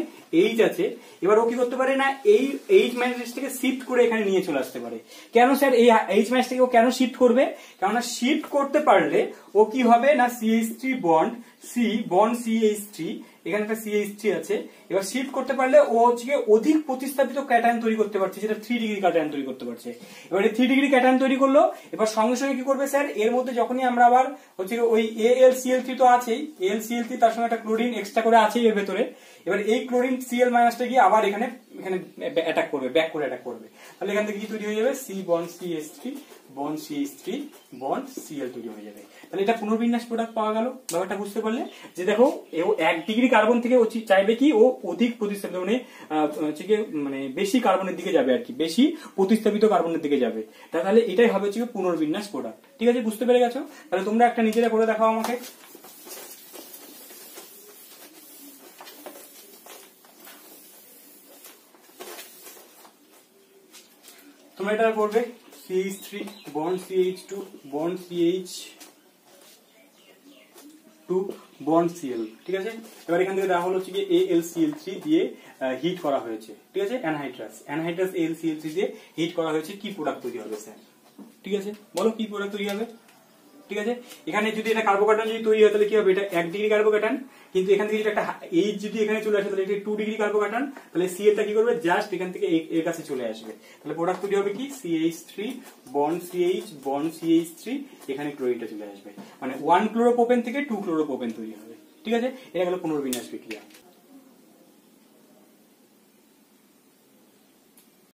H আছে, এবার ও কি করতে পারে না, এই H মাইনাস থেকে শিফট করে এখানে নিয়ে চলে আসতে পারে। কেন স্যার এই H মাইনাস থেকে ও কেন শিফট করবে, কেননা শিফট করতে পারলে ও কি হবে না, CH3 bond C bond CH3, এখানে একটা CH3 আছে, এবার শিফট করতে পারলে ও হচ্ছে অধিক প্রতিস্থাপিত ক্যাটায়ন তৈরি করতে পারছে, যেটা 3 ডিগ্রি ক্যাটায়ন তৈরি করতে পারছে। এবার এই 3 ডিগ্রি ক্যাটায়ন তৈরি করলো, এবার সঙ্গে সঙ্গে কি করবে স্যার, এর মধ্যে যখনই আমরা আবার হচ্ছে ওই AlCl3 তো আছেই, AlCl3 তার সঙ্গে একটা ক্লোরিন এক্সট্রা করে আছেই এর ভেতরে, এবার এই ক্লোরিন Cl মাইনাসটা গিয়ে আবার এখানে অ্যাটাক করবে, ব্যাক করে অ্যাটাক করবে। তাহলে এখান থেকে কি তৈরি হয়ে যাবে, C bond CH3 bond CH3 bond Cl তৈরি হয়ে যাবে। তাহলে এটা পুনর্বিন্যাস প্রোডাক্ট পাওয়া গেল। ব্যাপারটা বুঝতে পারলে যে দেখো ও 1 ডিগ্রি কার্বন থেকে ও চাইবে কি, ও অধিক প্রতিস্থাপিত মানে বেশি কার্বনের দিকে যাবে আর কি, বেশি প্রতিস্থাপিত কার্বনের দিকে যাবে। তাহলে এটাই হবে হচ্ছে পুনর্বিন্যাস প্রোডাক্ট, ঠিক আছে, বুঝতে পেরে গেছো। তাহলে তোমরা একটা নিজেরা করে দেখাও আমাকে। তোমরা এটা করবে CH3 bond CH2 bond CH2 bond Cl, ঠিক আছে। এবার এখান থেকে দেওয়া হলো হচ্ছে কি AlCl3 দিয়ে হিট করা হয়েছে, ঠিক আছে, অ্যানহাইড্রাস AlCl3 দিয়ে হিট করা হয়েছে, কি প্রোডাক্ট তৈরি হবে স্যার, ঠিক আছে, বলো কি প্রোডাক্ট তৈরি হবে, ঠিক আছে। এখানে যদি এটা কার্বোকার্বন যদি তৈরি হয় তাহলে কি হবে, এটা 1 ডিগ্রি কার্বোকার্বন, কিন্তু এখান থেকে একটা H যদি এখানে চলে আসে তাহলে এটা 2 ডিগ্রি কার্বোকার্বন, তাহলে Cl টা কি করবে, জাস্ট এখান থেকে এর কাছে চলে আসবে, তাহলে প্রোডাক্ট তৈরি হবে কি CH3 bond CH bond CH3, এখানে ক্লোরিনটা চলে আসবে, মানে 1 ক্লোরোপ্রোপেন থেকে 2 ক্লোরোপ্রোপেন তৈরি হবে, ঠিক আছে। এটা হলো পুনর্বিন্যাস বিক্রিয়া।